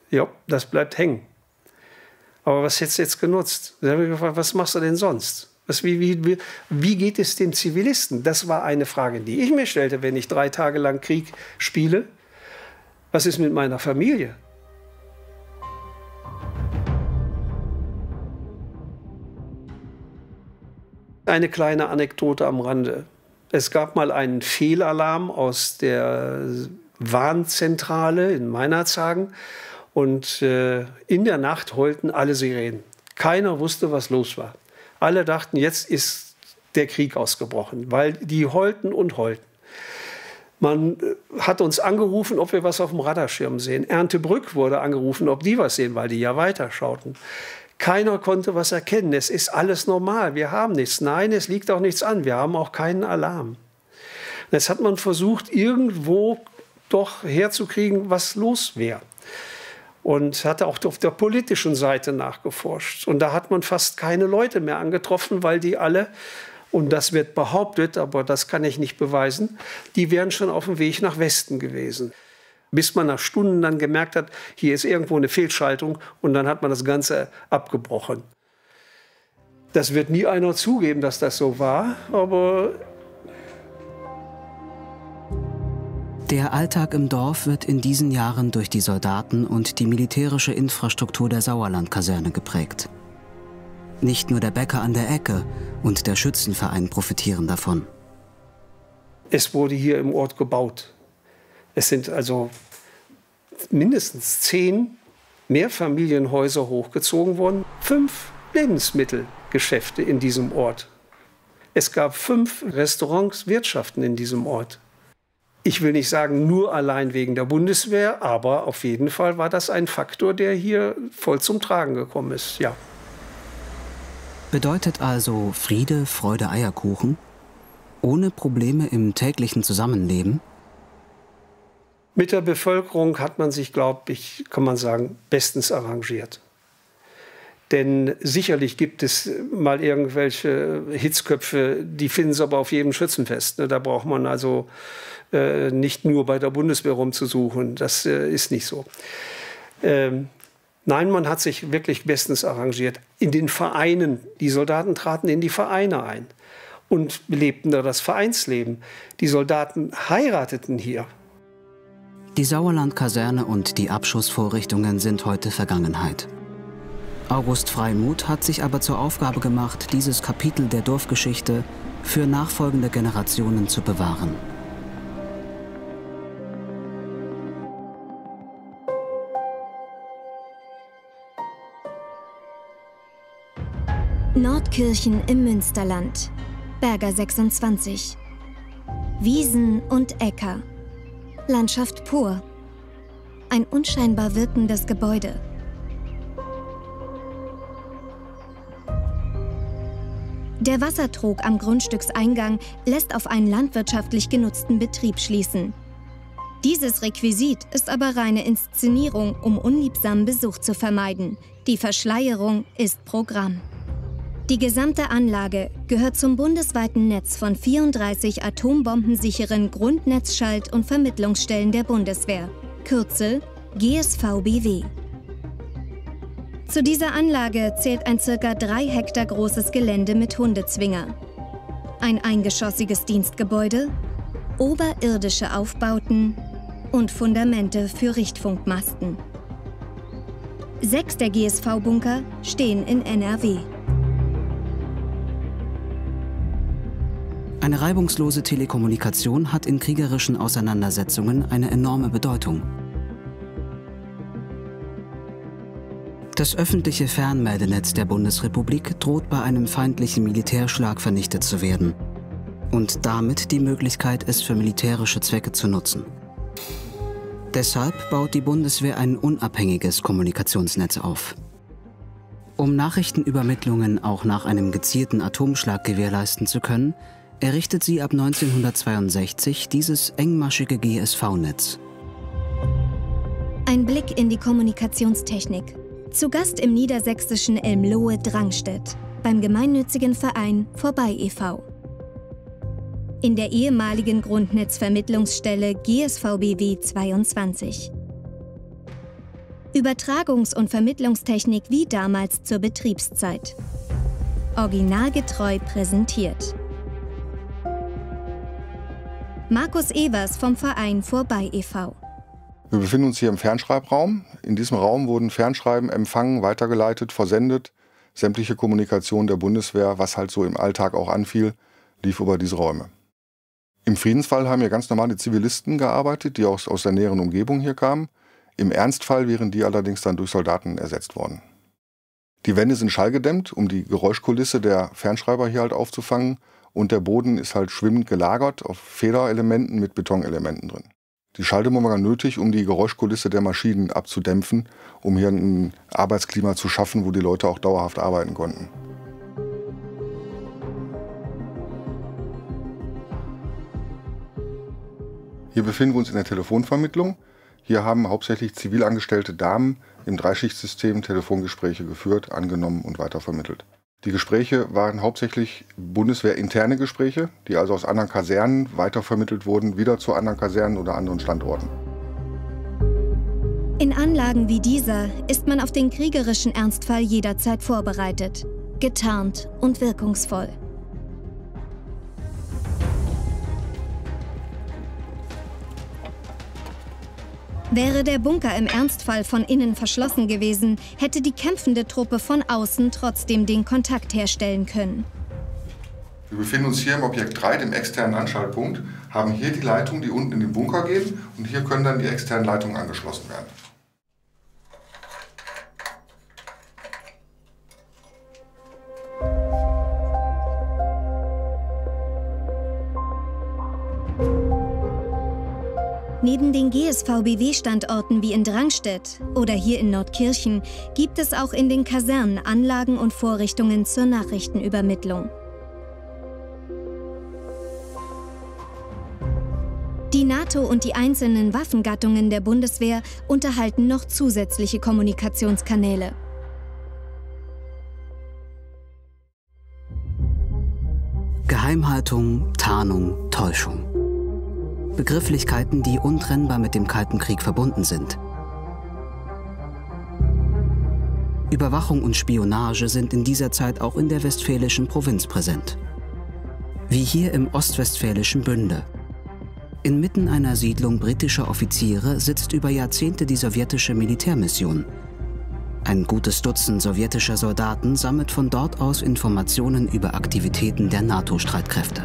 ja, das bleibt hängen. Aber was hättest du jetzt genutzt? Dann haben wir gefragt, was machst du denn sonst? Wie geht es den Zivilisten? Das war eine Frage, die ich mir stellte, wenn ich 3 Tage lang Krieg spiele. Was ist mit meiner Familie? Eine kleine Anekdote am Rande. Es gab mal einen Fehlalarm aus der Warnzentrale in Meinerzhagen und in der Nacht heulten alle Sirenen. Keiner wusste, was los war. Alle dachten, jetzt ist der Krieg ausgebrochen, weil die heulten und heulten. Man hat uns angerufen, ob wir was auf dem Radarschirm sehen. Erntebrück wurde angerufen, ob die was sehen, weil die ja weiterschauten. Keiner konnte was erkennen. Es ist alles normal. Wir haben nichts. Nein, es liegt auch nichts an. Wir haben auch keinen Alarm. Jetzt hat man versucht, irgendwo doch herzukriegen, was los wäre. Und hatte auch auf der politischen Seite nachgeforscht. Und da hat man fast keine Leute mehr angetroffen, weil die alle, und das wird behauptet, aber das kann ich nicht beweisen, die wären schon auf dem Weg nach Westen gewesen. Bis man nach Stunden dann gemerkt hat, hier ist irgendwo eine Fehlschaltung und dann hat man das Ganze abgebrochen. Das wird nie einer zugeben, dass das so war, aber... Der Alltag im Dorf wird in diesen Jahren durch die Soldaten und die militärische Infrastruktur der Sauerlandkaserne geprägt. Nicht nur der Bäcker an der Ecke und der Schützenverein profitieren davon. Es wurde hier im Ort gebaut. Es sind also mindestens 10 Mehrfamilienhäuser hochgezogen worden, 5 Lebensmittelgeschäfte in diesem Ort. Es gab 5 Restaurants, Wirtschaften in diesem Ort. Ich will nicht sagen, nur allein wegen der Bundeswehr, aber auf jeden Fall war das ein Faktor, der hier voll zum Tragen gekommen ist, ja. Bedeutet also Friede, Freude, Eierkuchen? Ohne Probleme im täglichen Zusammenleben? Mit der Bevölkerung hat man sich, glaube ich, kann man sagen, bestens arrangiert. Denn sicherlich gibt es mal irgendwelche Hitzköpfe, die finden es aber auf jedem Schützenfest. Da braucht man also nicht nur bei der Bundeswehr rumzusuchen. Das ist nicht so. Nein, man hat sich wirklich bestens arrangiert. In den Vereinen, die Soldaten traten in die Vereine ein und lebten da das Vereinsleben. Die Soldaten heirateten hier. Die Sauerlandkaserne und die Abschussvorrichtungen sind heute Vergangenheit. August Freimuth hat sich aber zur Aufgabe gemacht, dieses Kapitel der Dorfgeschichte für nachfolgende Generationen zu bewahren. Nordkirchen im Münsterland, Berger 26. Wiesen und Äcker, Landschaft pur, ein unscheinbar wirkendes Gebäude. Der Wassertrog am Grundstückseingang lässt auf einen landwirtschaftlich genutzten Betrieb schließen. Dieses Requisit ist aber reine Inszenierung, um unliebsamen Besuch zu vermeiden. Die Verschleierung ist Programm. Die gesamte Anlage gehört zum bundesweiten Netz von 34 atombombensicheren Grundnetzschalt- und Vermittlungsstellen der Bundeswehr, Kürzel GSVBW. Zu dieser Anlage zählt ein ca. 3 Hektar großes Gelände mit Hundezwinger, ein eingeschossiges Dienstgebäude, oberirdische Aufbauten und Fundamente für Richtfunkmasten. 6 der GSV-Bunker stehen in NRW. Eine reibungslose Telekommunikation hat in kriegerischen Auseinandersetzungen eine enorme Bedeutung. Das öffentliche Fernmeldenetz der Bundesrepublik droht bei einem feindlichen Militärschlag vernichtet zu werden und damit die Möglichkeit, es für militärische Zwecke zu nutzen. Deshalb baut die Bundeswehr ein unabhängiges Kommunikationsnetz auf. Um Nachrichtenübermittlungen auch nach einem gezielten Atomschlag gewährleisten zu können, errichtet sie ab 1962 dieses engmaschige GSV-Netz. Ein Blick in die Kommunikationstechnik. Zu Gast im niedersächsischen Elmlohe-Drangstedt beim gemeinnützigen Verein Vorbei e.V. In der ehemaligen Grundnetzvermittlungsstelle GSVBW 22. Übertragungs- und Vermittlungstechnik wie damals zur Betriebszeit. Originalgetreu präsentiert. Markus Evers vom Verein Vorbei e.V. Wir befinden uns hier im Fernschreibraum. In diesem Raum wurden Fernschreiben empfangen, weitergeleitet, versendet. Sämtliche Kommunikation der Bundeswehr, was halt so im Alltag auch anfiel, lief über diese Räume. Im Friedensfall haben hier ganz normale Zivilisten gearbeitet, die aus der näheren Umgebung hier kamen. Im Ernstfall wären die allerdings dann durch Soldaten ersetzt worden. Die Wände sind schallgedämmt, um die Geräuschkulisse der Fernschreiber hier halt aufzufangen. Und der Boden ist halt schwimmend gelagert auf Federelementen mit Betonelementen drin. Die Schalldämmung war nötig, um die Geräuschkulisse der Maschinen abzudämpfen, um hier ein Arbeitsklima zu schaffen, wo die Leute auch dauerhaft arbeiten konnten. Hier befinden wir uns in der Telefonvermittlung. Hier haben hauptsächlich zivilangestellte Damen im Dreischichtsystem Telefongespräche geführt, angenommen und weitervermittelt. Die Gespräche waren hauptsächlich bundeswehrinterne Gespräche, die also aus anderen Kasernen weitervermittelt wurden, wieder zu anderen Kasernen oder anderen Standorten. In Anlagen wie dieser ist man auf den kriegerischen Ernstfall jederzeit vorbereitet, getarnt und wirkungsvoll. Wäre der Bunker im Ernstfall von innen verschlossen gewesen, hätte die kämpfende Truppe von außen trotzdem den Kontakt herstellen können. Wir befinden uns hier im Objekt 3, dem externen Anschaltpunkt, haben hier die Leitungen, die unten in den Bunker gehen, und hier können dann die externen Leitungen angeschlossen werden. Neben den GSVBW-Standorten wie in Drangstedt oder hier in Nordkirchen gibt es auch in den Kasernen Anlagen und Vorrichtungen zur Nachrichtenübermittlung. Die NATO und die einzelnen Waffengattungen der Bundeswehr unterhalten noch zusätzliche Kommunikationskanäle. Geheimhaltung, Tarnung, Täuschung. Begrifflichkeiten, die untrennbar mit dem Kalten Krieg verbunden sind. Überwachung und Spionage sind in dieser Zeit auch in der westfälischen Provinz präsent. Wie hier im ostwestfälischen Bünde. Inmitten einer Siedlung britischer Offiziere sitzt über Jahrzehnte die sowjetische Militärmission. Ein gutes Dutzend sowjetischer Soldaten sammelt von dort aus Informationen über Aktivitäten der NATO-Streitkräfte.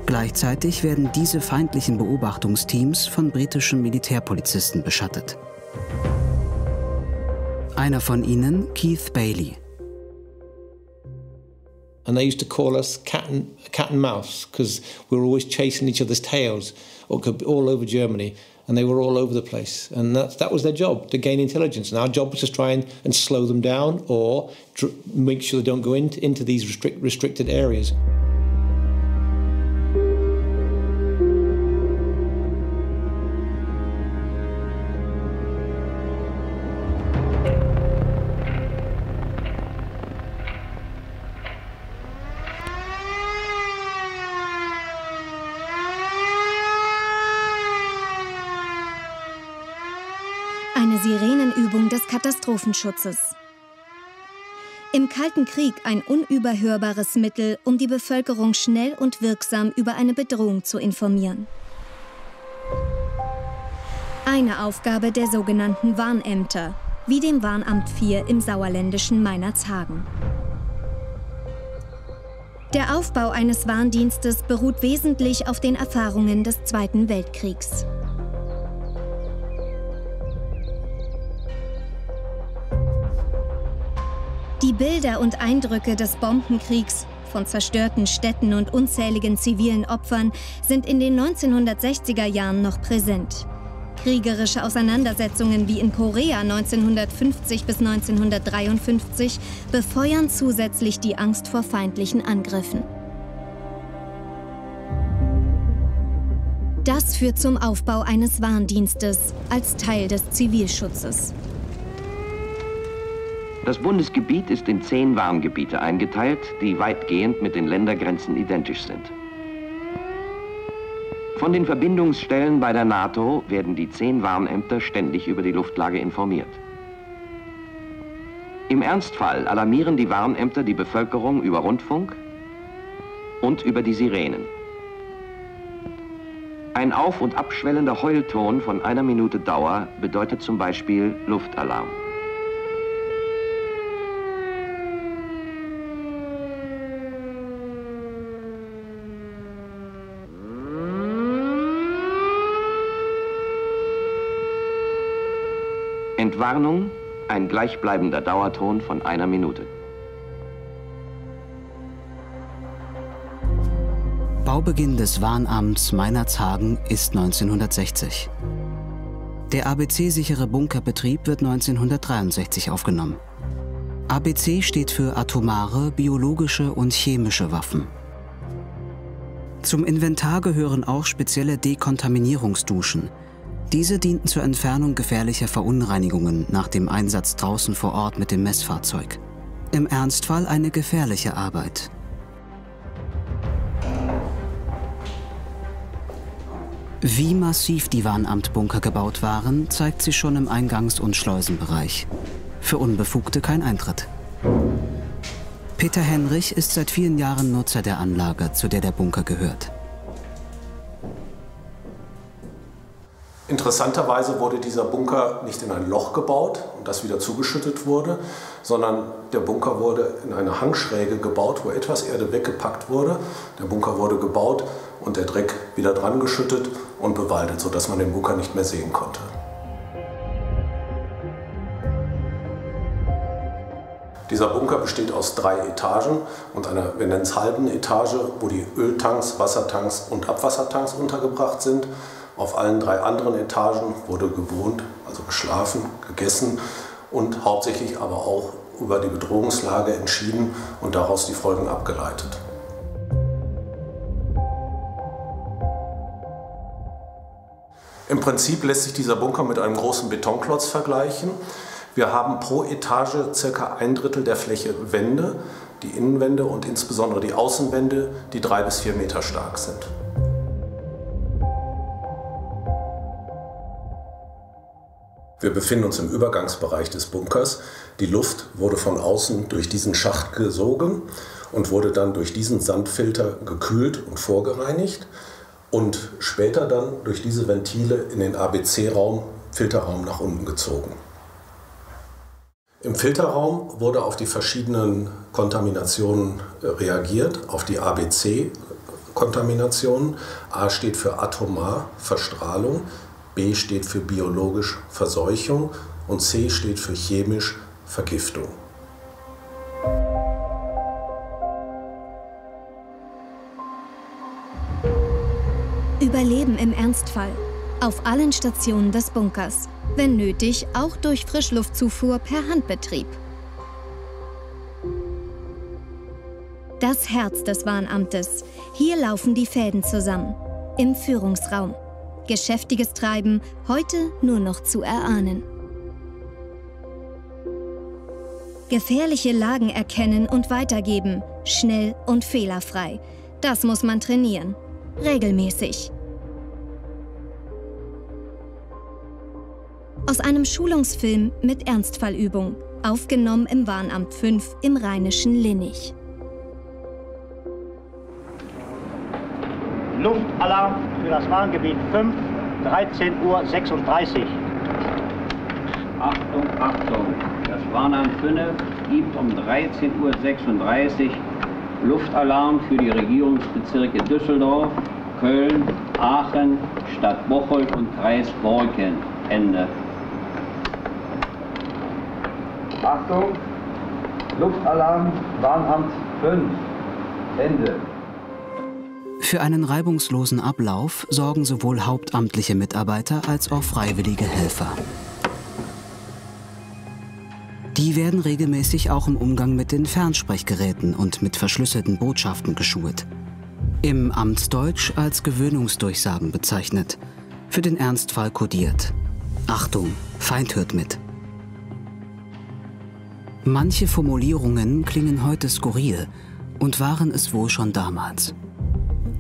Gleichzeitig werden diese feindlichen Beobachtungsteams von britischen Militärpolizisten beschattet. Einer von ihnen, Keith Bailey. And they used to call us cat and mouse because we were always chasing each other's tails, all over Germany, and they were all over the place. And that was their job, to gain intelligence. And our job was to try and slow them down or make sure they don't go into these restricted areas. Sirenenübung des Katastrophenschutzes. Im Kalten Krieg ein unüberhörbares Mittel, um die Bevölkerung schnell und wirksam über eine Bedrohung zu informieren. Eine Aufgabe der sogenannten Warnämter, wie dem Warnamt 4 im sauerländischen Meinerzhagen. Der Aufbau eines Warndienstes beruht wesentlich auf den Erfahrungen des Zweiten Weltkriegs. Die Bilder und Eindrücke des Bombenkriegs, von zerstörten Städten und unzähligen zivilen Opfern, sind in den 1960er Jahren noch präsent. Kriegerische Auseinandersetzungen wie in Korea 1950 bis 1953 befeuern zusätzlich die Angst vor feindlichen Angriffen. Das führt zum Aufbau eines Warndienstes als Teil des Zivilschutzes. Das Bundesgebiet ist in 10 Warngebiete eingeteilt, die weitgehend mit den Ländergrenzen identisch sind. Von den Verbindungsstellen bei der NATO werden die 10 Warnämter ständig über die Luftlage informiert. Im Ernstfall alarmieren die Warnämter die Bevölkerung über Rundfunk und über die Sirenen. Ein auf- und abschwellender Heulton von 1 Minute Dauer bedeutet zum Beispiel Luftalarm. Entwarnung, ein gleichbleibender Dauerton von 1 Minute. Baubeginn des Warnamts Meinerzhagen ist 1960. Der ABC-sichere Bunkerbetrieb wird 1963 aufgenommen. ABC steht für atomare, biologische und chemische Waffen. Zum Inventar gehören auch spezielle Dekontaminierungsduschen. Diese dienten zur Entfernung gefährlicher Verunreinigungen nach dem Einsatz draußen vor Ort mit dem Messfahrzeug. Im Ernstfall eine gefährliche Arbeit. Wie massiv die Warnamtbunker gebaut waren, zeigt sich schon im Eingangs- und Schleusenbereich. Für Unbefugte kein Eintritt. Peter Henrich ist seit vielen Jahren Nutzer der Anlage, zu der der Bunker gehört. Interessanterweise wurde dieser Bunker nicht in ein Loch gebaut und das wieder zugeschüttet wurde, sondern der Bunker wurde in eine Hangschräge gebaut, wo etwas Erde weggepackt wurde. Der Bunker wurde gebaut und der Dreck wieder dran geschüttet und bewaldet, sodass man den Bunker nicht mehr sehen konnte. Dieser Bunker besteht aus 3 Etagen und einer, wir nennen es halben Etage, wo die Öltanks, Wassertanks und Abwassertanks untergebracht sind. Auf allen 3 anderen Etagen wurde gewohnt, also geschlafen, gegessen und hauptsächlich aber auch über die Bedrohungslage entschieden und daraus die Folgen abgeleitet. Im Prinzip lässt sich dieser Bunker mit einem großen Betonklotz vergleichen. Wir haben pro Etage ca. 1/3 der Fläche Wände, die Innenwände und insbesondere die Außenwände, die 3 bis 4 Meter stark sind. Wir befinden uns im Übergangsbereich des Bunkers. Die Luft wurde von außen durch diesen Schacht gesogen und wurde dann durch diesen Sandfilter gekühlt und vorgereinigt und später dann durch diese Ventile in den ABC-Raum, Filterraum nach unten gezogen. Im Filterraum wurde auf die verschiedenen Kontaminationen reagiert, auf die ABC-Kontaminationen. A steht für atomar, Verstrahlung. B steht für biologisch, Verseuchung und C steht für chemisch, Vergiftung. Überleben im Ernstfall. Auf allen Stationen des Bunkers. Wenn nötig, auch durch Frischluftzufuhr per Handbetrieb. Das Herz des Warnamtes. Hier laufen die Fäden zusammen. Im Führungsraum. Geschäftiges Treiben, heute nur noch zu erahnen. Gefährliche Lagen erkennen und weitergeben, schnell und fehlerfrei. Das muss man trainieren, regelmäßig. Aus einem Schulungsfilm mit Ernstfallübung, aufgenommen im Warnamt 5 im rheinischen Linnich. Luftalarm für das Warngebiet 5, 13:36 Uhr. Achtung, Achtung! Das Warnamt 5 gibt um 13:36 Uhr Luftalarm für die Regierungsbezirke Düsseldorf, Köln, Aachen, Stadt Bocholt und Kreis Borken. Ende. Achtung! Luftalarm, Warnamt 5. Ende. Für einen reibungslosen Ablauf sorgen sowohl hauptamtliche Mitarbeiter als auch freiwillige Helfer. Die werden regelmäßig auch im Umgang mit den Fernsprechgeräten und mit verschlüsselten Botschaften geschult. Im Amtsdeutsch als Gewöhnungsdurchsagen bezeichnet, für den Ernstfall kodiert. Achtung, Feind hört mit. Manche Formulierungen klingen heute skurril und waren es wohl schon damals.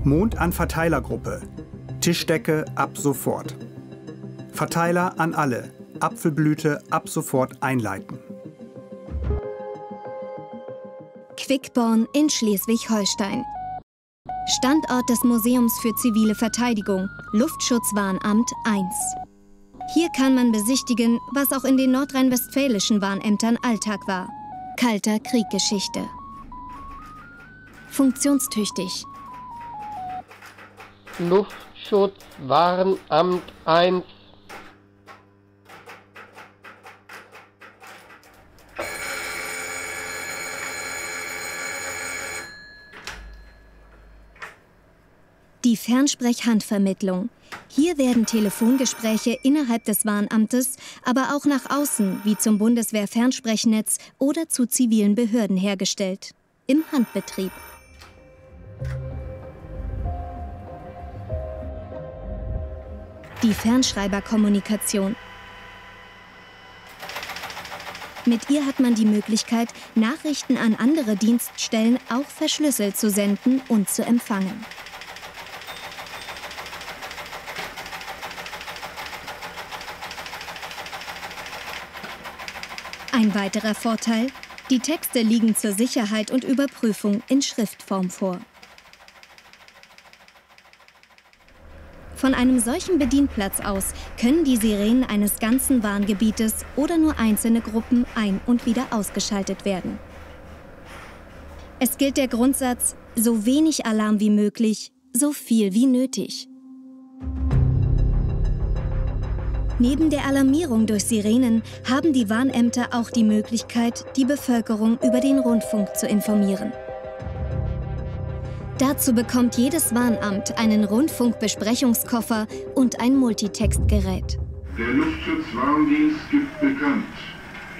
Mond an Verteilergruppe. Tischdecke ab sofort. Verteiler an alle. Apfelblüte ab sofort einleiten. Quickborn in Schleswig-Holstein. Standort des Museums für zivile Verteidigung, Luftschutzwarnamt 1. Hier kann man besichtigen, was auch in den nordrhein-westfälischen Warnämtern Alltag war. Kalter Krieggeschichte. Funktionstüchtig. Luftschutzwarnamt 1. Die Fernsprech-Handvermittlung. Hier werden Telefongespräche innerhalb des Warnamtes, aber auch nach außen, wie zum Bundeswehr-Fernsprechnetz oder zu zivilen Behörden hergestellt. Im Handbetrieb. Die Fernschreiberkommunikation. Mit ihr hat man die Möglichkeit, Nachrichten an andere Dienststellen auch verschlüsselt zu senden und zu empfangen. Ein weiterer Vorteil: Die Texte liegen zur Sicherheit und Überprüfung in Schriftform vor. Von einem solchen Bedienplatz aus können die Sirenen eines ganzen Warngebietes oder nur einzelne Gruppen ein- und wieder ausgeschaltet werden. Es gilt der Grundsatz: so wenig Alarm wie möglich, so viel wie nötig. Neben der Alarmierung durch Sirenen haben die Warnämter auch die Möglichkeit, die Bevölkerung über den Rundfunk zu informieren. Dazu bekommt jedes Warnamt einen Rundfunkbesprechungskoffer und ein Multitextgerät. Der Luftschutzwarndienst gibt bekannt.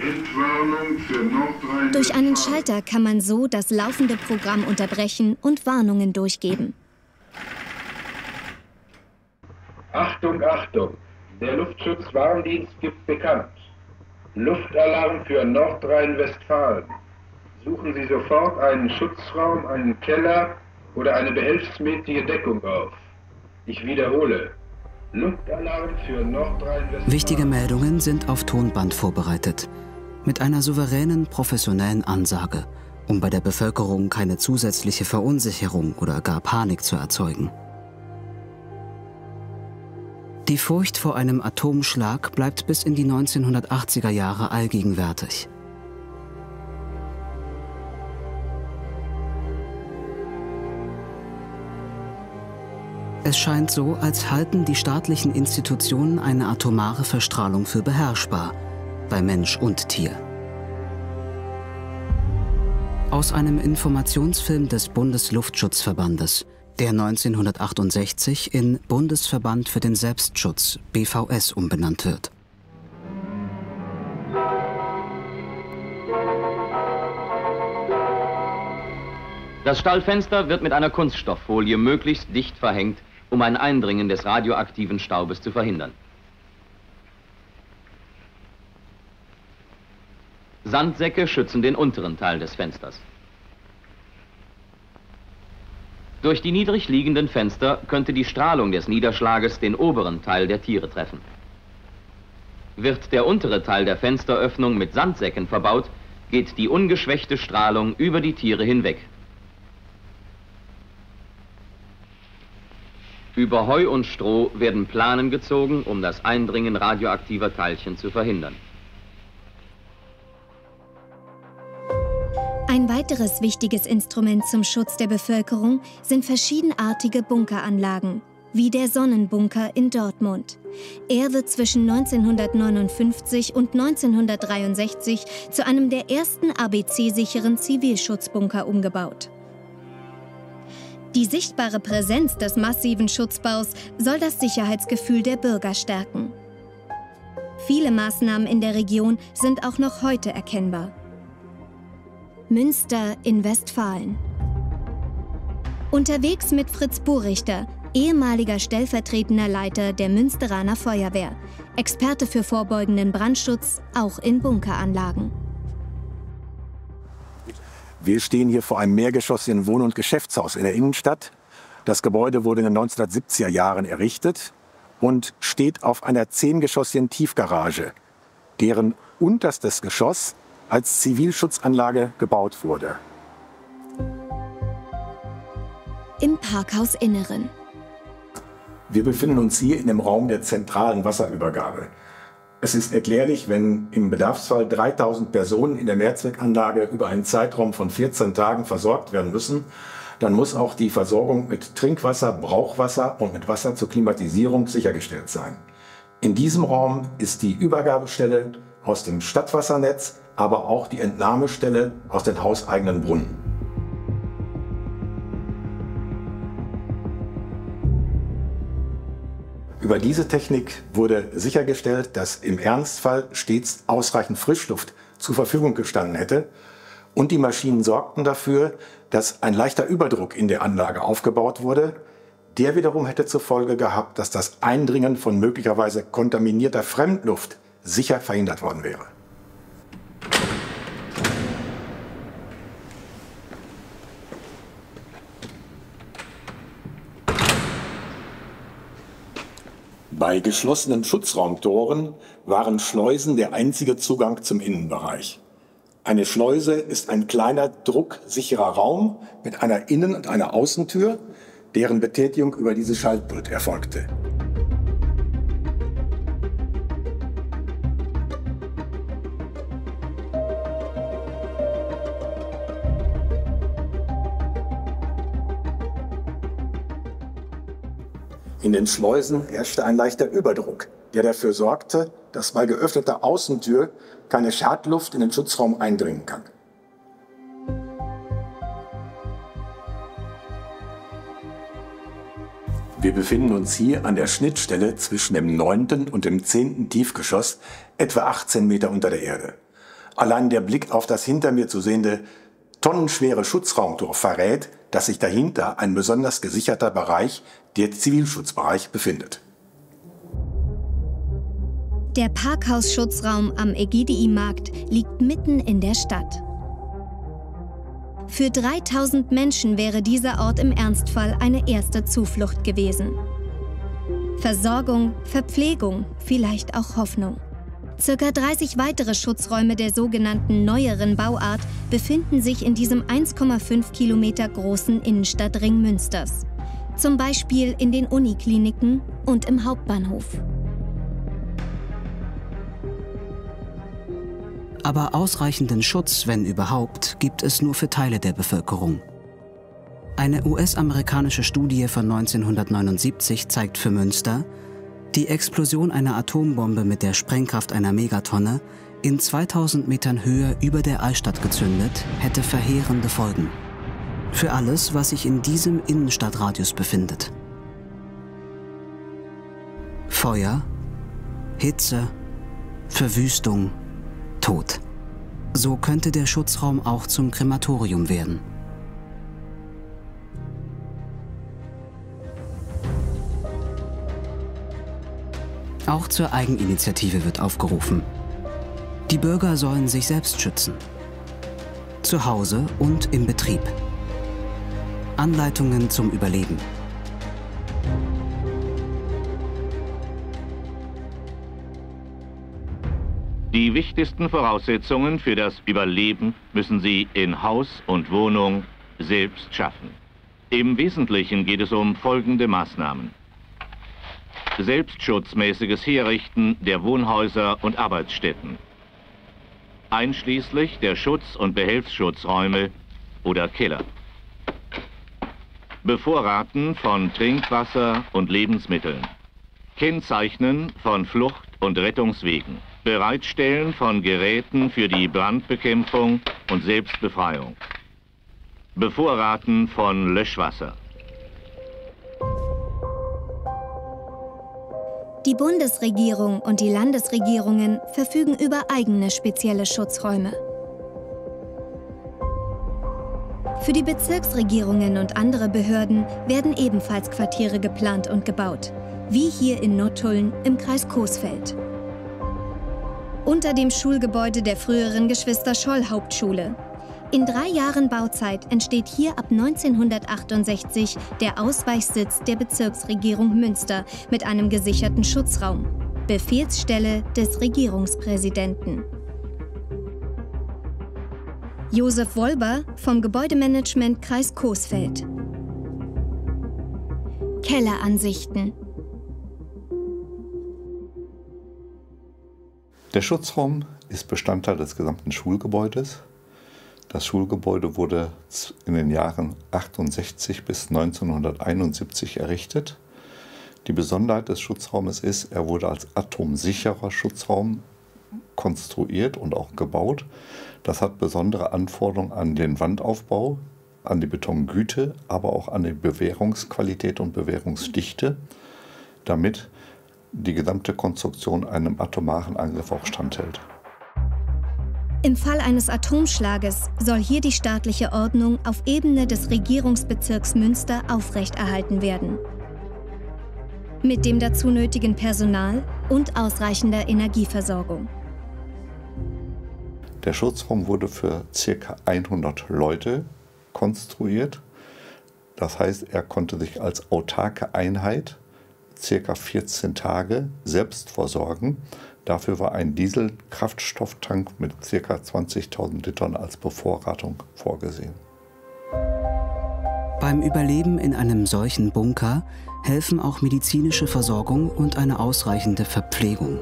Entwarnung für Nordrhein-Westfalen. Durch einen Schalter kann man so das laufende Programm unterbrechen und Warnungen durchgeben. Achtung, Achtung! Der Luftschutzwarndienst gibt bekannt. Luftalarm für Nordrhein-Westfalen. Suchen Sie sofort einen Schutzraum, einen Keller oder eine behelfsmäßige Deckung auf. Ich wiederhole. Luftalarm für Nordrhein-Westfalen. Wichtige Meldungen sind auf Tonband vorbereitet. Mit einer souveränen, professionellen Ansage, um bei der Bevölkerung keine zusätzliche Verunsicherung oder gar Panik zu erzeugen. Die Furcht vor einem Atomschlag bleibt bis in die 1980er Jahre allgegenwärtig. Es scheint so, als halten die staatlichen Institutionen eine atomare Verstrahlung für beherrschbar, bei Mensch und Tier. Aus einem Informationsfilm des Bundesluftschutzverbandes, der 1968 in Bundesverband für den Selbstschutz, BVS, umbenannt wird. Das Stallfenster wird mit einer Kunststofffolie möglichst dicht verhängt, um ein Eindringen des radioaktiven Staubes zu verhindern. Sandsäcke schützen den unteren Teil des Fensters. Durch die niedrig liegenden Fenster könnte die Strahlung des Niederschlages den oberen Teil der Tiere treffen. Wird der untere Teil der Fensteröffnung mit Sandsäcken verbaut, geht die ungeschwächte Strahlung über die Tiere hinweg. Über Heu und Stroh werden Planen gezogen, um das Eindringen radioaktiver Teilchen zu verhindern. Ein weiteres wichtiges Instrument zum Schutz der Bevölkerung sind verschiedenartige Bunkeranlagen, wie der Sonnenbunker in Dortmund. Er wird zwischen 1959 und 1963 zu einem der ersten ABC-sicheren Zivilschutzbunker umgebaut. Die sichtbare Präsenz des massiven Schutzbaus soll das Sicherheitsgefühl der Bürger stärken. Viele Maßnahmen in der Region sind auch noch heute erkennbar. Münster in Westfalen. Unterwegs mit Fritz Burichter, ehemaliger stellvertretender Leiter der Münsteraner Feuerwehr, Experte für vorbeugenden Brandschutz, auch in Bunkeranlagen. Wir stehen hier vor einem mehrgeschossigen Wohn- und Geschäftshaus in der Innenstadt. Das Gebäude wurde in den 1970er Jahren errichtet und steht auf einer 10-geschossigen Tiefgarage, deren unterstes Geschoss als Zivilschutzanlage gebaut wurde. Im Parkhausinneren. Wir befinden uns hier in dem Raum der zentralen Wasserübergabe. Es ist erklärlich, wenn im Bedarfsfall 3000 Personen in der Mehrzweckanlage über einen Zeitraum von 14 Tagen versorgt werden müssen, dann muss auch die Versorgung mit Trinkwasser, Brauchwasser und mit Wasser zur Klimatisierung sichergestellt sein. In diesem Raum ist die Übergabestelle aus dem Stadtwassernetz, aber auch die Entnahmestelle aus den hauseigenen Brunnen. Über diese Technik wurde sichergestellt, dass im Ernstfall stets ausreichend Frischluft zur Verfügung gestanden hätte, und die Maschinen sorgten dafür, dass ein leichter Überdruck in der Anlage aufgebaut wurde. Der wiederum hätte zur Folge gehabt, dass das Eindringen von möglicherweise kontaminierter Fremdluft sicher verhindert worden wäre. Bei geschlossenen Schutzraumtoren waren Schleusen der einzige Zugang zum Innenbereich. Eine Schleuse ist ein kleiner, drucksicherer Raum mit einer Innen- und einer Außentür, deren Betätigung über dieses Schaltpult erfolgte. In den Schleusen herrschte ein leichter Überdruck, der dafür sorgte, dass bei geöffneter Außentür keine Schadluft in den Schutzraum eindringen kann. Wir befinden uns hier an der Schnittstelle zwischen dem 9. und dem 10. Tiefgeschoss, etwa 18 Meter unter der Erde. Allein der Blick auf das hinter mir zu sehende tonnenschwere Schutzraumtor verrät, dass sich dahinter ein besonders gesicherter Bereich, der Zivilschutzbereich, befindet. Der Parkhausschutzraum am Egidii-Markt liegt mitten in der Stadt. Für 3000 Menschen wäre dieser Ort im Ernstfall eine erste Zuflucht gewesen. Versorgung, Verpflegung, vielleicht auch Hoffnung. Circa 30 weitere Schutzräume der sogenannten neueren Bauart befinden sich in diesem 1,5 Kilometer großen Innenstadtring Münsters. Zum Beispiel in den Unikliniken und im Hauptbahnhof. Aber ausreichenden Schutz, wenn überhaupt, gibt es nur für Teile der Bevölkerung. Eine US-amerikanische Studie von 1979 zeigt für Münster, die Explosion einer Atombombe mit der Sprengkraft einer Megatonne in 2000 Metern Höhe über der Altstadt gezündet, hätte verheerende Folgen. Für alles, was sich in diesem Innenstadtradius befindet. Feuer, Hitze, Verwüstung, Tod. So könnte der Schutzraum auch zum Krematorium werden. Auch zur Eigeninitiative wird aufgerufen. Die Bürger sollen sich selbst schützen. Zu Hause und im Betrieb. Anleitungen zum Überleben. Die wichtigsten Voraussetzungen für das Überleben müssen Sie in Haus und Wohnung selbst schaffen. Im Wesentlichen geht es um folgende Maßnahmen: Selbstschutzmäßiges Herrichten der Wohnhäuser und Arbeitsstätten, einschließlich der Schutz- und Behelfsschutzräume oder Keller. Bevorraten von Trinkwasser und Lebensmitteln. Kennzeichnen von Flucht- und Rettungswegen. Bereitstellen von Geräten für die Brandbekämpfung und Selbstbefreiung. Bevorraten von Löschwasser. Die Bundesregierung und die Landesregierungen verfügen über eigene spezielle Schutzräume. Für die Bezirksregierungen und andere Behörden werden ebenfalls Quartiere geplant und gebaut, wie hier in Nottuln im Kreis Coesfeld. Unter dem Schulgebäude der früheren Geschwister-Scholl-Hauptschule. In 3 Jahren Bauzeit entsteht hier ab 1968 der Ausweichsitz der Bezirksregierung Münster mit einem gesicherten Schutzraum, Befehlsstelle des Regierungspräsidenten. Josef Wolber vom Gebäudemanagement Kreis Coesfeld. Kelleransichten. Der Schutzraum ist Bestandteil des gesamten Schulgebäudes. Das Schulgebäude wurde in den Jahren 68 bis 1971 errichtet. Die Besonderheit des Schutzraumes ist, er wurde als atomsicherer Schutzraum konstruiert und auch gebaut. Das hat besondere Anforderungen an den Wandaufbau, an die Betongüte, aber auch an die Bewährungsqualität und Bewährungsdichte, damit die gesamte Konstruktion einem atomaren Angriff auch standhält. Im Fall eines Atomschlages soll hier die staatliche Ordnung auf Ebene des Regierungsbezirks Münster aufrechterhalten werden. Mit dem dazu nötigen Personal und ausreichender Energieversorgung. Der Schutzraum wurde für ca. 100 Leute konstruiert. Das heißt, er konnte sich als autarke Einheit ca. 14 Tage selbst versorgen. Dafür war ein Dieselkraftstofftank mit ca. 20.000 Litern als Bevorratung vorgesehen. Beim Überleben in einem solchen Bunker helfen auch medizinische Versorgung und eine ausreichende Verpflegung.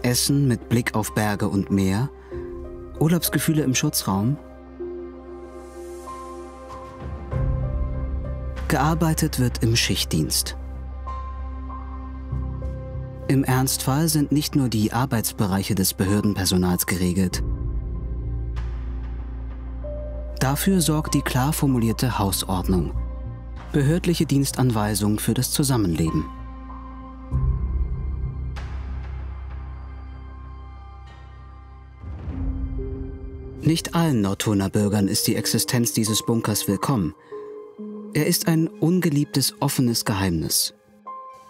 Essen mit Blick auf Berge und Meer, Urlaubsgefühle im Schutzraum. Gearbeitet wird im Schichtdienst. Im Ernstfall sind nicht nur die Arbeitsbereiche des Behördenpersonals geregelt. Dafür sorgt die klar formulierte Hausordnung, behördliche Dienstanweisung für das Zusammenleben. Nicht allen Nottulner Bürgern ist die Existenz dieses Bunkers willkommen. Er ist ein ungeliebtes, offenes Geheimnis.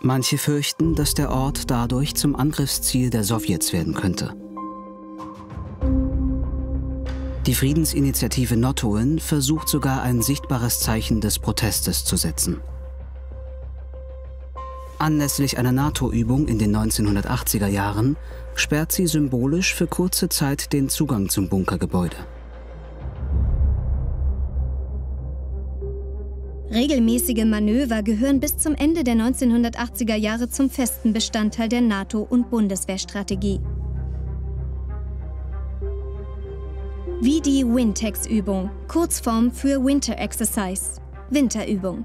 Manche fürchten, dass der Ort dadurch zum Angriffsziel der Sowjets werden könnte. Die Friedensinitiative Nottuln versucht sogar ein sichtbares Zeichen des Protestes zu setzen. Anlässlich einer NATO-Übung in den 1980er Jahren sperrt sie symbolisch für kurze Zeit den Zugang zum Bunkergebäude. Regelmäßige Manöver gehören bis zum Ende der 1980er Jahre zum festen Bestandteil der NATO- und Bundeswehrstrategie. Wie die Wintex-Übung, Kurzform für Winter Exercise, Winterübung.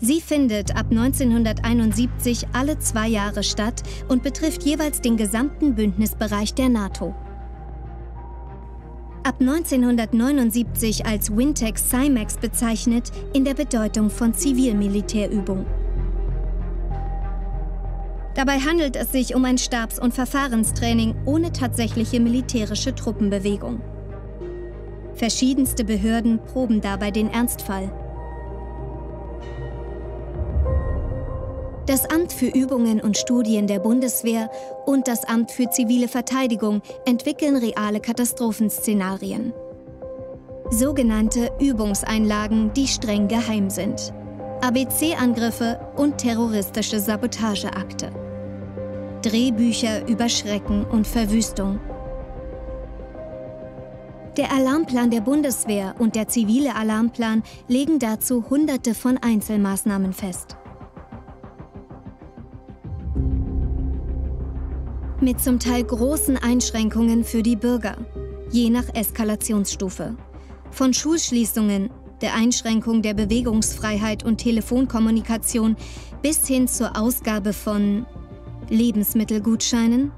Sie findet ab 1971 alle 2 Jahre statt und betrifft jeweils den gesamten Bündnisbereich der NATO. Ab 1979 als Wintex CIMAX bezeichnet, in der Bedeutung von Zivil-Militärübung. Dabei handelt es sich um ein Stabs- und Verfahrenstraining ohne tatsächliche militärische Truppenbewegung. Verschiedenste Behörden proben dabei den Ernstfall. Das Amt für Übungen und Studien der Bundeswehr und das Amt für zivile Verteidigung entwickeln reale Katastrophenszenarien. Sogenannte Übungseinlagen, die streng geheim sind. ABC-Angriffe und terroristische Sabotageakte. Drehbücher über Schrecken und Verwüstung. Der Alarmplan der Bundeswehr und der zivile Alarmplan legen dazu Hunderte von Einzelmaßnahmen fest. Mit zum Teil großen Einschränkungen für die Bürger, je nach Eskalationsstufe. Von Schulschließungen, der Einschränkung der Bewegungsfreiheit und Telefonkommunikation bis hin zur Ausgabe von Lebensmittelgutscheinen,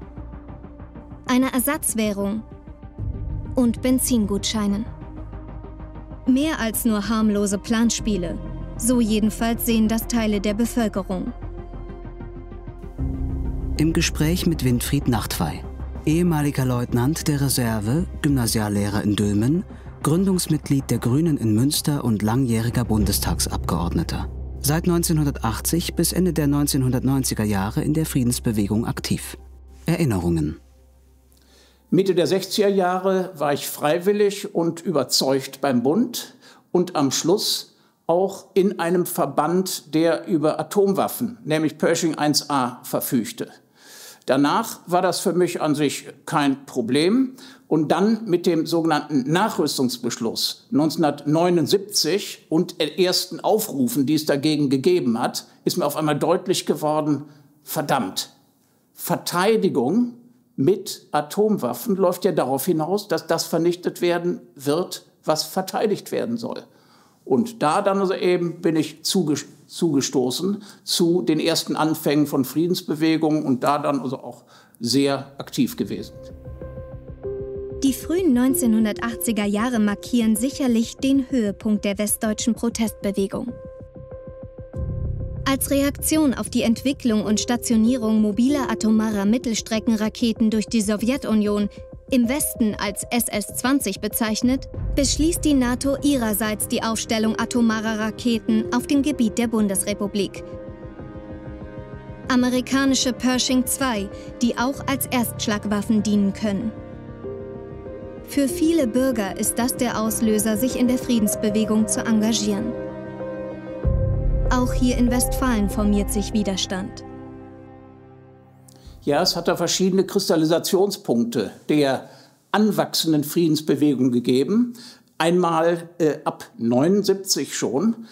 einer Ersatzwährung und Benzingutscheinen. Mehr als nur harmlose Planspiele, so jedenfalls sehen das Teile der Bevölkerung. Im Gespräch mit Winfried Nachtwey, ehemaliger Leutnant der Reserve, Gymnasiallehrer in Dülmen, Gründungsmitglied der Grünen in Münster und langjähriger Bundestagsabgeordneter. Seit 1980 bis Ende der 1990er Jahre in der Friedensbewegung aktiv. Erinnerungen. Mitte der 60er Jahre war ich freiwillig und überzeugt beim Bund und am Schluss auch in einem Verband, der über Atomwaffen, nämlich Pershing 1A, verfügte. Danach war das für mich an sich kein Problem. Und dann mit dem sogenannten Nachrüstungsbeschluss 1979 und ersten Aufrufen, die es dagegen gegeben hat, ist mir auf einmal deutlich geworden, verdammt, Verteidigung mit Atomwaffen läuft ja darauf hinaus, dass das vernichtet werden wird, was verteidigt werden soll. Und da dann also eben bin ich zugestoßen zu den ersten Anfängen von Friedensbewegungen und da dann also auch sehr aktiv gewesen. Die frühen 1980er Jahre markieren sicherlich den Höhepunkt der westdeutschen Protestbewegung. Als Reaktion auf die Entwicklung und Stationierung mobiler atomarer Mittelstreckenraketen durch die Sowjetunion, im Westen als SS-20 bezeichnet, beschließt die NATO ihrerseits die Aufstellung atomarer Raketen auf dem Gebiet der Bundesrepublik. Amerikanische Pershing II, die auch als Erstschlagwaffen dienen können. Für viele Bürger ist das der Auslöser, sich in der Friedensbewegung zu engagieren. Auch hier in Westfalen formiert sich Widerstand. Ja, es hat da verschiedene Kristallisationspunkte der anwachsenden Friedensbewegung gegeben. Einmal ab 1979 schon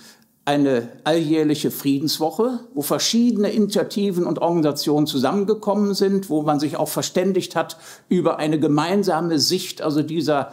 eine alljährliche Friedenswoche, wo verschiedene Initiativen und Organisationen zusammengekommen sind, wo man sich auch verständigt hat über eine gemeinsame Sicht, also dieser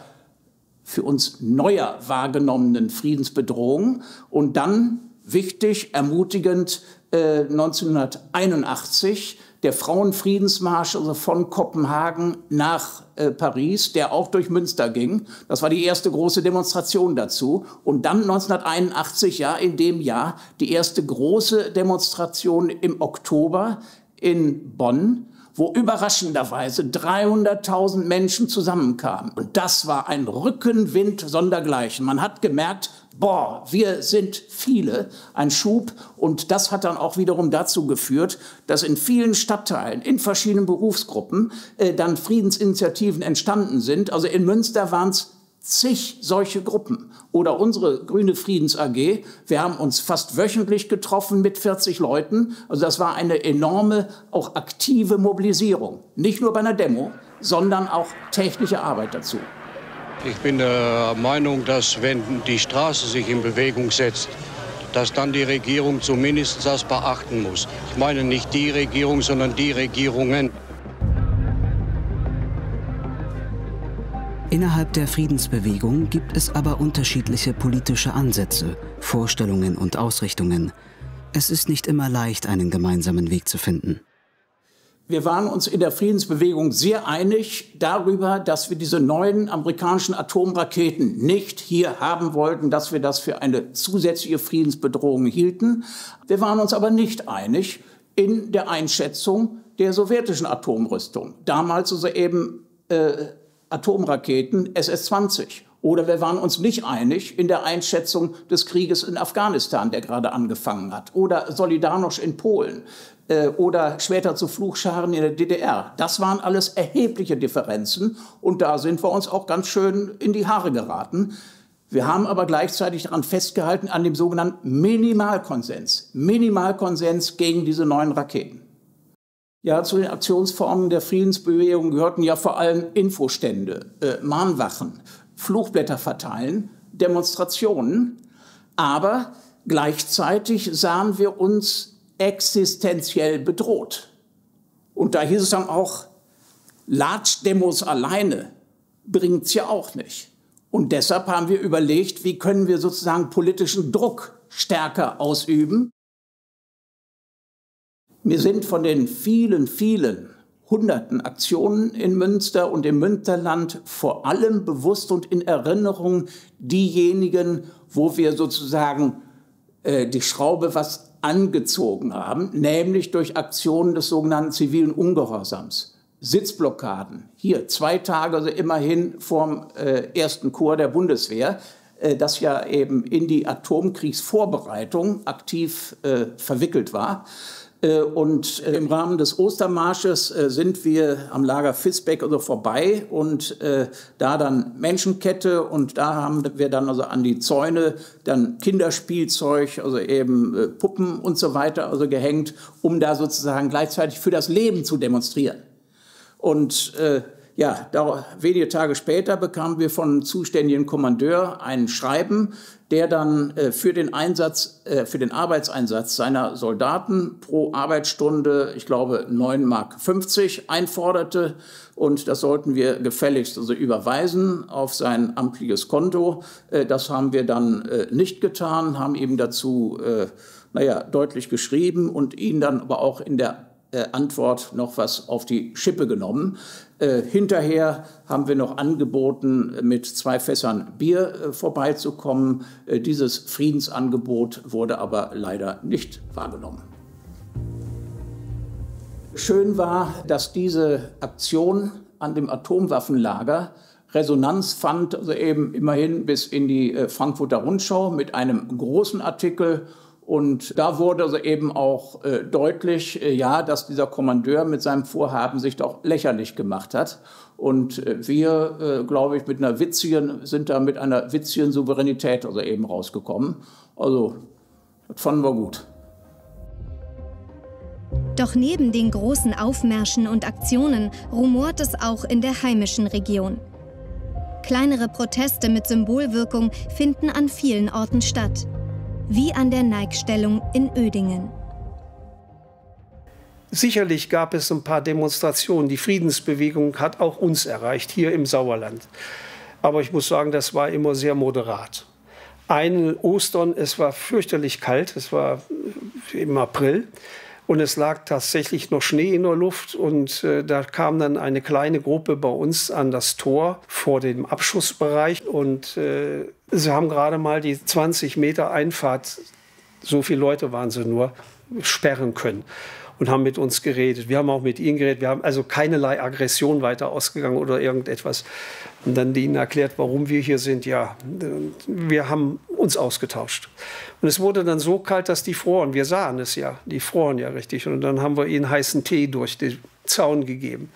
für uns neuer wahrgenommenen Friedensbedrohung. Und dann, wichtig, ermutigend, 1981 der Frauenfriedensmarsch also von Kopenhagen nach Paris, der auch durch Münster ging. Das war die erste große Demonstration dazu. Und dann 1981, ja, in dem Jahr, die erste große Demonstration im Oktober in Bonn, wo überraschenderweise 300.000 Menschen zusammenkamen. Und das war ein Rückenwind sondergleichen. Man hat gemerkt, boah, wir sind viele, ein Schub. Und das hat dann auch wiederum dazu geführt, dass in vielen Stadtteilen, in verschiedenen Berufsgruppen dann Friedensinitiativen entstanden sind. Also in Münster waren es zig solche Gruppen. Oder unsere Grüne Friedens AG, wir haben uns fast wöchentlich getroffen mit 40 Leuten. Also das war eine enorme, auch aktive Mobilisierung. Nicht nur bei einer Demo, sondern auch tägliche Arbeit dazu. Ich bin der Meinung, dass wenn die Straße sich in Bewegung setzt, dass dann die Regierung zumindest das beachten muss. Ich meine nicht die Regierung, sondern die Regierungen. Innerhalb der Friedensbewegung gibt es aber unterschiedliche politische Ansätze, Vorstellungen und Ausrichtungen. Es ist nicht immer leicht, einen gemeinsamen Weg zu finden. Wir waren uns in der Friedensbewegung sehr einig darüber, dass wir diese neuen amerikanischen Atomraketen nicht hier haben wollten, dass wir das für eine zusätzliche Friedensbedrohung hielten. Wir waren uns aber nicht einig in der Einschätzung der sowjetischen Atomrüstung. Damals also eben Atomraketen SS-20. Oder wir waren uns nicht einig in der Einschätzung des Krieges in Afghanistan, der gerade angefangen hat. Oder Solidarność in Polen. Oder später zu Fluchscharen in der DDR. Das waren alles erhebliche Differenzen. Und da sind wir uns auch ganz schön in die Haare geraten. Wir haben aber gleichzeitig daran festgehalten, an dem sogenannten Minimalkonsens. Minimalkonsens gegen diese neuen Raketen. Ja, zu den Aktionsformen der Friedensbewegung gehörten ja vor allem Infostände, Mahnwachen, Flugblätter verteilen, Demonstrationen. Aber gleichzeitig sahen wir uns existenziell bedroht. Und da hieß es dann auch, Latschdemos alleine bringt es ja auch nicht. Und deshalb haben wir überlegt, wie können wir sozusagen politischen Druck stärker ausüben. Mir sind von den vielen, vielen hunderten Aktionen in Münster und im Münsterland vor allem bewusst und in Erinnerung diejenigen, wo wir sozusagen die Schraube was angezogen haben, nämlich durch Aktionen des sogenannten zivilen Ungehorsams. Sitzblockaden, hier 2 Tage, also immerhin vorm ersten Korps der Bundeswehr, das ja eben in die Atomkriegsvorbereitung aktiv verwickelt war. Und im Rahmen des Ostermarsches sind wir am Lager Visbeck also vorbei und da dann Menschenkette und da haben wir dann also an die Zäune dann Kinderspielzeug, also eben Puppen und so weiter also gehängt, um da sozusagen gleichzeitig für das Leben zu demonstrieren. Und ja, wenige Tage später bekamen wir von zuständigen Kommandeur ein Schreiben, der dann für den Arbeitseinsatz seiner Soldaten pro Arbeitsstunde, ich glaube 9,50 Mark einforderte. Und das sollten wir gefälligst also überweisen auf sein amtliches Konto. Das haben wir dann nicht getan, haben ihm dazu deutlich geschrieben und ihn dann aber auch in der Antwort noch was auf die Schippe genommen. Hinterher haben wir noch angeboten, mit 2 Fässern Bier vorbeizukommen. Dieses Friedensangebot wurde aber leider nicht wahrgenommen. Schön war, dass diese Aktion an dem Atomwaffenlager Resonanz fand, also eben immerhin bis in die Frankfurter Rundschau mit einem großen Artikel. Und da wurde also eben auch deutlich, ja, dass dieser Kommandeur mit seinem Vorhaben sich doch lächerlich gemacht hat. Und wir, glaube ich, sind da mit einer witzigen Souveränität also eben rausgekommen. Also, das fanden wir gut. Doch neben den großen Aufmärschen und Aktionen rumort es auch in der heimischen Region. Kleinere Proteste mit Symbolwirkung finden an vielen Orten statt. Wie an der Neigstellung in Uerdingen. Sicherlich gab es ein paar Demonstrationen. Die Friedensbewegung hat auch uns erreicht, hier im Sauerland. Aber ich muss sagen, das war immer sehr moderat. Ein Ostern, es war fürchterlich kalt, es war im April. Und es lag tatsächlich noch Schnee in der Luft. Und da kam dann eine kleine Gruppe bei uns an das Tor vor dem Abschussbereich. Und sie haben gerade mal die 20 Meter Einfahrt, so viele Leute waren sie nur, sperren können. Und haben mit uns geredet. Wir haben auch mit ihnen geredet. Wir haben also keinerlei Aggression weiter ausgegangen oder irgendetwas. Und dann ihnen erklärt, warum wir hier sind. Ja, wir haben uns ausgetauscht. Und es wurde dann so kalt, dass die froren. Wir sahen es ja. Die froren ja richtig. Und dann haben wir ihnen heißen Tee durch den Zaun gegeben.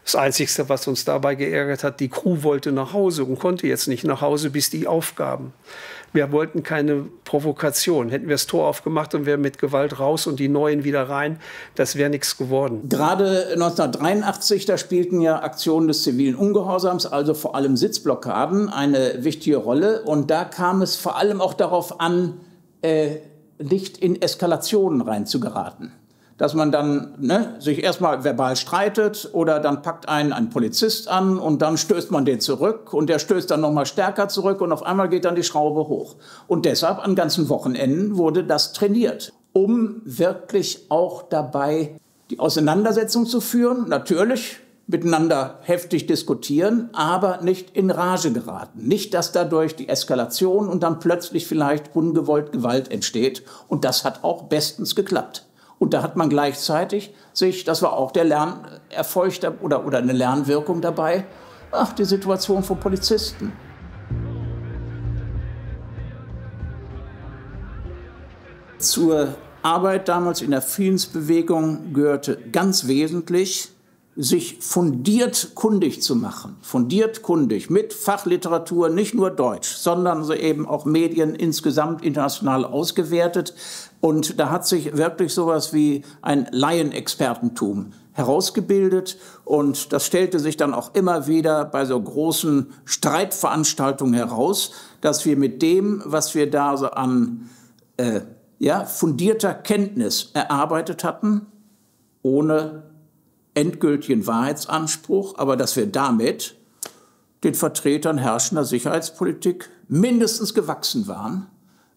Das Einzige, was uns dabei geärgert hat, die Crew wollte nach Hause und konnte jetzt nicht nach Hause, bis die aufgaben. Wir wollten keine Provokation. Hätten wir das Tor aufgemacht und wären mit Gewalt raus und die Neuen wieder rein, das wäre nichts geworden. Gerade 1983, da spielten ja Aktionen des zivilen Ungehorsams, also vor allem Sitzblockaden, eine wichtige Rolle. Und da kam es vor allem auch darauf an, nicht in Eskalationen reinzugeraten. Dass man dann sich erstmal verbal streitet oder dann packt einen ein Polizist an und dann stößt man den zurück und der stößt dann noch mal stärker zurück und auf einmal geht dann die Schraube hoch. Und deshalb an ganzen Wochenenden wurde das trainiert, um wirklich auch dabei die Auseinandersetzung zu führen, natürlich miteinander heftig diskutieren, aber nicht in Rage geraten. Nicht, dass dadurch die Eskalation und dann plötzlich vielleicht ungewollt Gewalt entsteht. Und das hat auch bestens geklappt. Und da hat man gleichzeitig das war auch der Lernerfolg oder eine Lernwirkung dabei, die Situation von Polizisten. Zur Arbeit damals in der Friedensbewegung gehörte ganz wesentlich sich fundiert kundig zu machen, fundiert kundig mit Fachliteratur, nicht nur Deutsch, sondern so eben auch Medien insgesamt international ausgewertet. Und da hat sich wirklich sowas wie ein Laienexpertentum herausgebildet. Und das stellte sich dann auch immer wieder bei so großen Streitveranstaltungen heraus, dass wir mit dem, was wir da so an fundierter Kenntnis erarbeitet hatten, ohne endgültigen Wahrheitsanspruch, aber dass wir damit den Vertretern herrschender Sicherheitspolitik mindestens gewachsen waren,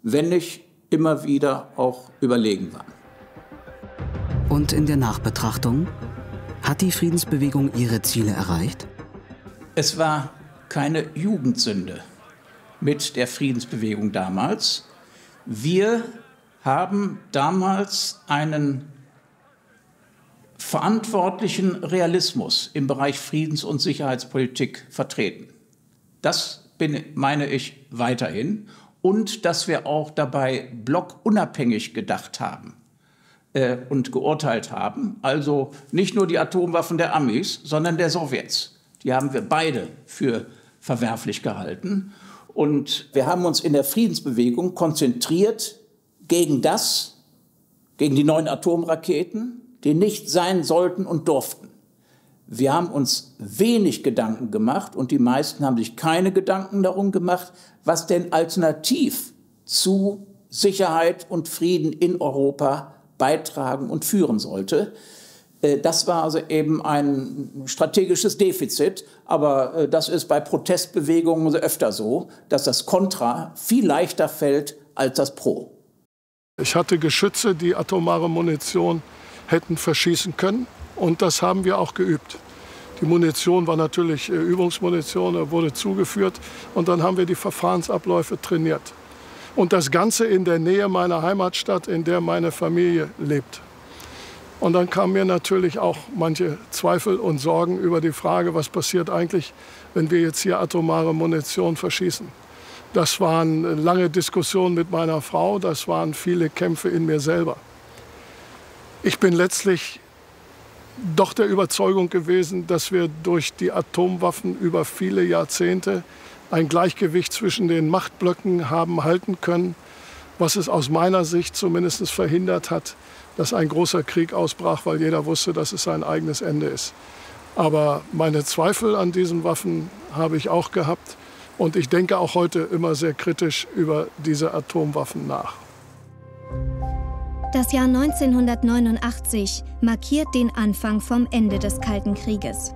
wenn nicht immer wieder auch überlegen waren. Und in der Nachbetrachtung, hat die Friedensbewegung ihre Ziele erreicht? Es war keine Jugendsünde mit der Friedensbewegung damals. Wir haben damals einen verantwortlichen Realismus im Bereich Friedens- und Sicherheitspolitik vertreten. Das meine ich weiterhin. Und dass wir auch dabei blockunabhängig gedacht haben und geurteilt haben. Also nicht nur die Atomwaffen der Amis, sondern der Sowjets. Die haben wir beide für verwerflich gehalten. Und wir haben uns in der Friedensbewegung konzentriert gegen die neuen Atomraketen, die nicht sein sollten und durften. Wir haben uns wenig Gedanken gemacht und die meisten haben sich keine Gedanken darum gemacht, was denn alternativ zu Sicherheit und Frieden in Europa beitragen und führen sollte. Das war also eben ein strategisches Defizit, aber das ist bei Protestbewegungen öfter so, dass das Kontra viel leichter fällt als das Pro. Ich hatte Geschütze, die atomare Munition hätten verschießen können. Und das haben wir auch geübt. Die Munition war natürlich Übungsmunition, wurde zugeführt. Und dann haben wir die Verfahrensabläufe trainiert. Und das Ganze in der Nähe meiner Heimatstadt, in der meine Familie lebt. Und dann kamen mir natürlich auch manche Zweifel und Sorgen über die Frage, was passiert eigentlich, wenn wir jetzt hier atomare Munition verschießen. Das waren lange Diskussionen mit meiner Frau, das waren viele Kämpfe in mir selber. Ich bin letztlich doch der Überzeugung gewesen, dass wir durch die Atomwaffen über viele Jahrzehnte ein Gleichgewicht zwischen den Machtblöcken haben halten können, was es aus meiner Sicht zumindest verhindert hat, dass ein großer Krieg ausbrach, weil jeder wusste, dass es sein eigenes Ende ist. Aber meine Zweifel an diesen Waffen habe ich auch gehabt. Und ich denke auch heute immer sehr kritisch über diese Atomwaffen nach. Das Jahr 1989 markiert den Anfang vom Ende des Kalten Krieges.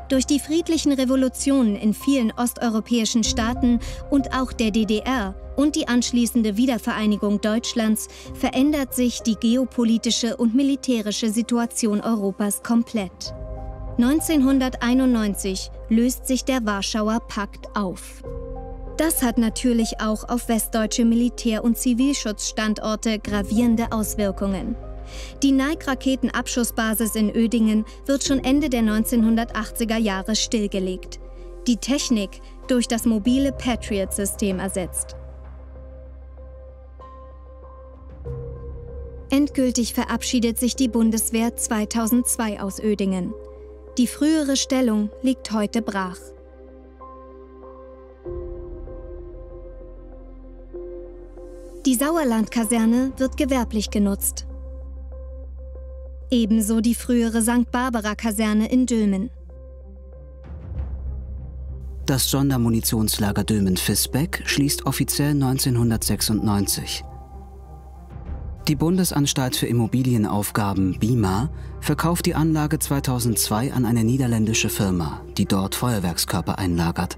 Durch die friedlichen Revolutionen in vielen osteuropäischen Staaten und auch der DDR und die anschließende Wiedervereinigung Deutschlands verändert sich die geopolitische und militärische Situation Europas komplett. 1991 löst sich der Warschauer Pakt auf. Das hat natürlich auch auf westdeutsche Militär- und Zivilschutzstandorte gravierende Auswirkungen. Die Nike-Raketenabschussbasis in Uerdingen wird schon Ende der 1980er Jahre stillgelegt. Die Technik durch das mobile Patriot-System ersetzt. Endgültig verabschiedet sich die Bundeswehr 2002 aus Uerdingen. Die frühere Stellung liegt heute brach. Die Sauerland-Kaserne wird gewerblich genutzt. Ebenso die frühere St. Barbara-Kaserne in Dülmen. Das Sondermunitionslager Dülmen-Visbeck schließt offiziell 1996. Die Bundesanstalt für Immobilienaufgaben BIMA verkauft die Anlage 2002 an eine niederländische Firma, die dort Feuerwerkskörper einlagert.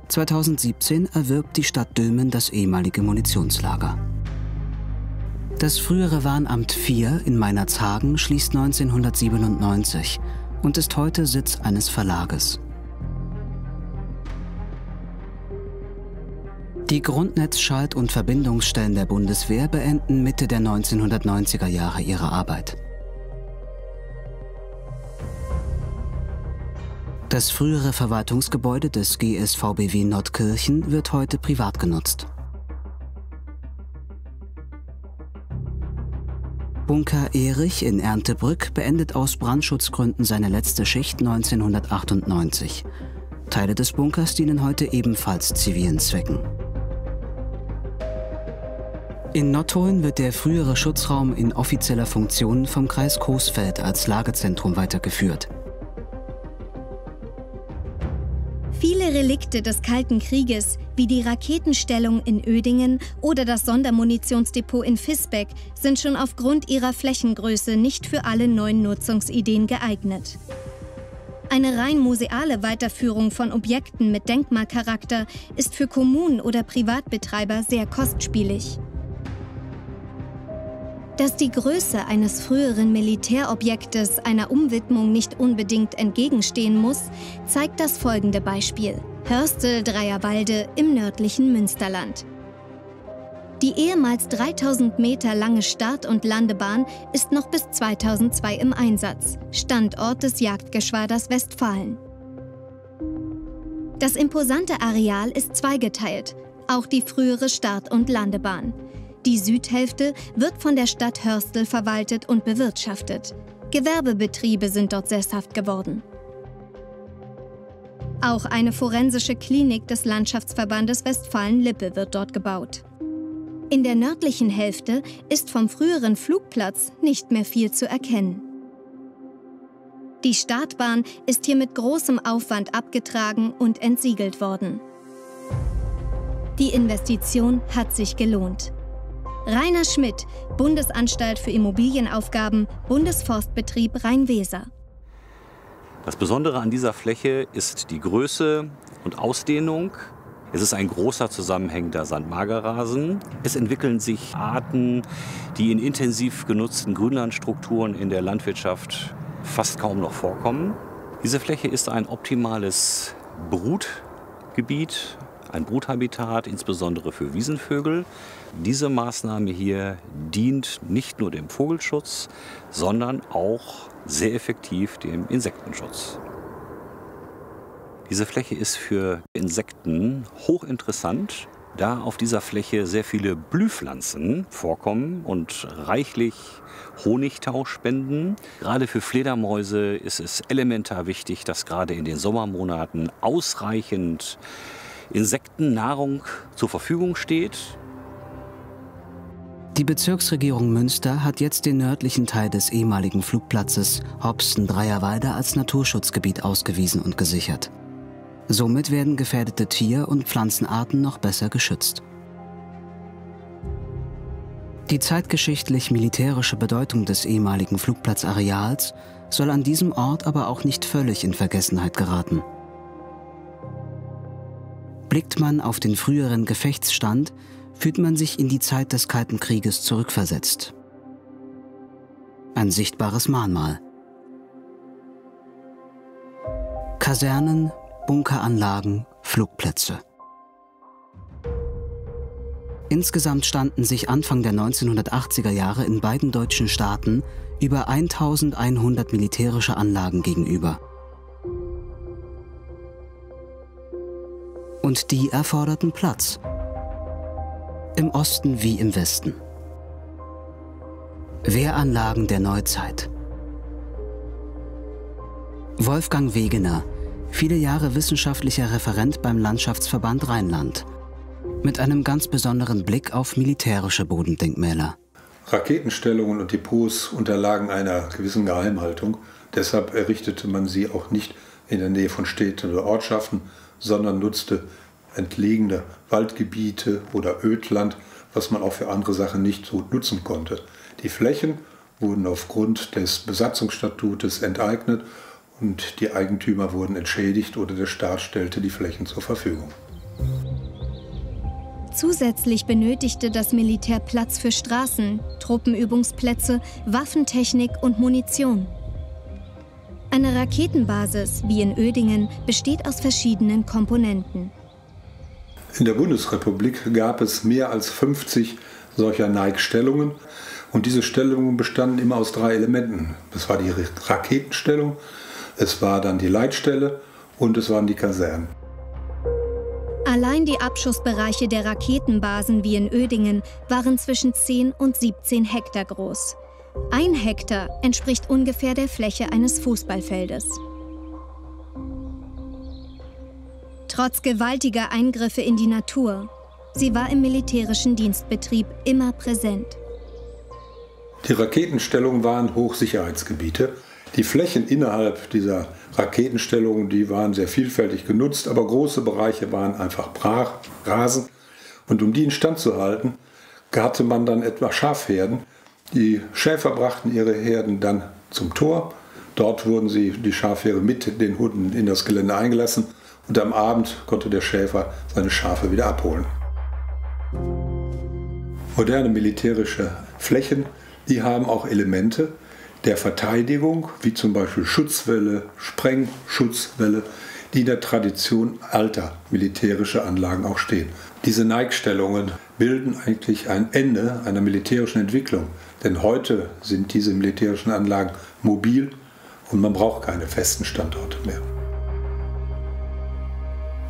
2017 erwirbt die Stadt Dülmen das ehemalige Munitionslager. Das frühere Warnamt 4 in Meinerzhagen schließt 1997 und ist heute Sitz eines Verlages. Die Grundnetz-, Schalt- und Verbindungsstellen der Bundeswehr beenden Mitte der 1990er Jahre ihre Arbeit. Das frühere Verwaltungsgebäude des GSVBW Nordkirchen wird heute privat genutzt. Bunker Erich in Erndtebrück beendet aus Brandschutzgründen seine letzte Schicht 1998. Teile des Bunkers dienen heute ebenfalls zivilen Zwecken. In Nottuln wird der frühere Schutzraum in offizieller Funktion vom Kreis Coesfeld als Lagezentrum weitergeführt. Viele Relikte des Kalten Krieges, wie die Raketenstellung in Ödingen oder das Sondermunitionsdepot in Visbeck, sind schon aufgrund ihrer Flächengröße nicht für alle neuen Nutzungsideen geeignet. Eine rein museale Weiterführung von Objekten mit Denkmalcharakter ist für Kommunen oder Privatbetreiber sehr kostspielig. Dass die Größe eines früheren Militärobjektes einer Umwidmung nicht unbedingt entgegenstehen muss, zeigt das folgende Beispiel: Hörstel-Dreierwalde im nördlichen Münsterland. Die ehemals 3000 Meter lange Start- und Landebahn ist noch bis 2002 im Einsatz, Standort des Jagdgeschwaders Westfalen. Das imposante Areal ist zweigeteilt, auch die frühere Start- und Landebahn. Die Südhälfte wird von der Stadt Hörstel verwaltet und bewirtschaftet. Gewerbebetriebe sind dort sesshaft geworden. Auch eine forensische Klinik des Landschaftsverbandes Westfalen-Lippe wird dort gebaut. In der nördlichen Hälfte ist vom früheren Flugplatz nicht mehr viel zu erkennen. Die Startbahn ist hier mit großem Aufwand abgetragen und entsiegelt worden. Die Investition hat sich gelohnt. Rainer Schmidt, Bundesanstalt für Immobilienaufgaben, Bundesforstbetrieb Rhein-Weser. Das Besondere an dieser Fläche ist die Größe und Ausdehnung. Es ist ein großer zusammenhängender Sandmagerrasen. Es entwickeln sich Arten, die in intensiv genutzten Grünlandstrukturen in der Landwirtschaft fast kaum noch vorkommen. Diese Fläche ist ein optimales Brutgebiet, ein Bruthabitat, insbesondere für Wiesenvögel. Diese Maßnahme hier dient nicht nur dem Vogelschutz, sondern auch sehr effektiv dem Insektenschutz. Diese Fläche ist für Insekten hochinteressant, da auf dieser Fläche sehr viele Blühpflanzen vorkommen und reichlich Honigtau spenden. Gerade für Fledermäuse ist es elementar wichtig, dass gerade in den Sommermonaten ausreichend Insektennahrung zur Verfügung steht. Die Bezirksregierung Münster hat jetzt den nördlichen Teil des ehemaligen Flugplatzes Hopsten-Dreierwalde als Naturschutzgebiet ausgewiesen und gesichert. Somit werden gefährdete Tier- und Pflanzenarten noch besser geschützt. Die zeitgeschichtlich-militärische Bedeutung des ehemaligen Flugplatzareals soll an diesem Ort aber auch nicht völlig in Vergessenheit geraten. Blickt man auf den früheren Gefechtsstand, fühlt man sich in die Zeit des Kalten Krieges zurückversetzt. Ein sichtbares Mahnmal. Kasernen, Bunkeranlagen, Flugplätze. Insgesamt standen sich Anfang der 1980er Jahre in beiden deutschen Staaten über 1100 militärische Anlagen gegenüber. Und die erforderten Platz. Im Osten wie im Westen. Wehranlagen der Neuzeit. Wolfgang Wegener, viele Jahre wissenschaftlicher Referent beim Landschaftsverband Rheinland. Mit einem ganz besonderen Blick auf militärische Bodendenkmäler. Raketenstellungen und Depots unterlagen einer gewissen Geheimhaltung. Deshalb errichtete man sie auch nicht in der Nähe von Städten oder Ortschaften, sondern nutzte entlegene Waldgebiete oder Ödland, was man auch für andere Sachen nicht so nutzen konnte. Die Flächen wurden aufgrund des Besatzungsstatutes enteignet und die Eigentümer wurden entschädigt oder der Staat stellte die Flächen zur Verfügung. Zusätzlich benötigte das Militär Platz für Straßen, Truppenübungsplätze, Waffentechnik und Munition. Eine Raketenbasis, wie in Ödingen, besteht aus verschiedenen Komponenten. In der Bundesrepublik gab es mehr als 50 solcher Nike-Stellungen und diese Stellungen bestanden immer aus 3 Elementen. Das war die Raketenstellung, es war dann die Leitstelle und es waren die Kasernen. Allein die Abschussbereiche der Raketenbasen wie in Ödingen waren zwischen 10 und 17 Hektar groß. 1 Hektar entspricht ungefähr der Fläche eines Fußballfeldes. Trotz gewaltiger Eingriffe in die Natur, sie war im militärischen Dienstbetrieb immer präsent. Die Raketenstellungen waren Hochsicherheitsgebiete. Die Flächen innerhalb dieser Raketenstellungen, die waren sehr vielfältig genutzt, aber große Bereiche waren einfach brach, Rasen. Und um die instand zu halten, hatte man dann etwa Schafherden. Die Schäfer brachten ihre Herden dann zum Tor. Dort wurden die Schafherde mit den Hunden in das Gelände eingelassen. Und am Abend konnte der Schäfer seine Schafe wieder abholen. Moderne militärische Flächen, die haben auch Elemente der Verteidigung, wie zum Beispiel Schutzwälle, Sprengschutzwälle, die in der Tradition alter militärischer Anlagen auch stehen. Diese Neigstellungen bilden eigentlich ein Ende einer militärischen Entwicklung, denn heute sind diese militärischen Anlagen mobil und man braucht keine festen Standorte mehr.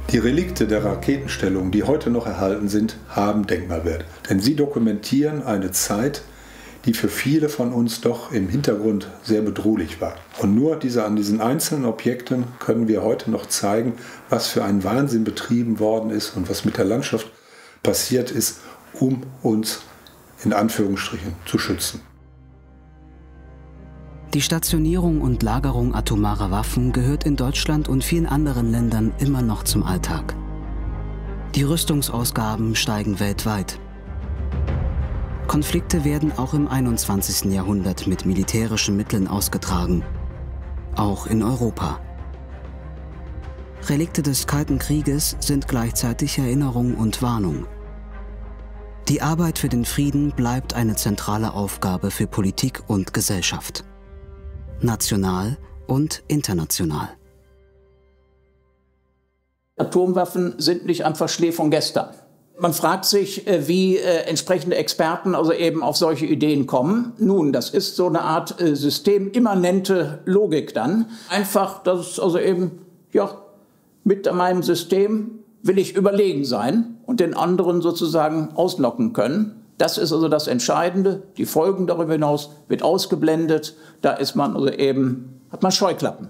Die Relikte der Raketenstellungen, die heute noch erhalten sind, haben Denkmalwert, denn sie dokumentieren eine Zeit, die für viele von uns doch im Hintergrund sehr bedrohlich war. Und nur an diesen einzelnen Objekten können wir heute noch zeigen, was für ein Wahnsinn betrieben worden ist und was mit der Landschaft passiert ist, um uns in Anführungsstrichen zu schützen. Die Stationierung und Lagerung atomarer Waffen gehört in Deutschland und vielen anderen Ländern immer noch zum Alltag. Die Rüstungsausgaben steigen weltweit. Konflikte werden auch im 21. Jahrhundert mit militärischen Mitteln ausgetragen, auch in Europa. Relikte des Kalten Krieges sind gleichzeitig Erinnerung und Warnung. Die Arbeit für den Frieden bleibt eine zentrale Aufgabe für Politik und Gesellschaft, national und international. Atomwaffen sind nicht einfach Schnee von gestern. Man fragt sich, wie entsprechende Experten also eben auf solche Ideen kommen. Nun, das ist so eine Art systemimmanente Logik dann. Einfach, dass es also eben, ja, mit meinem System will ich überlegen sein und den anderen sozusagen auslocken können. Das ist also das Entscheidende. Die Folgen darüber hinaus wird ausgeblendet. Da ist man also eben, hat man Scheuklappen.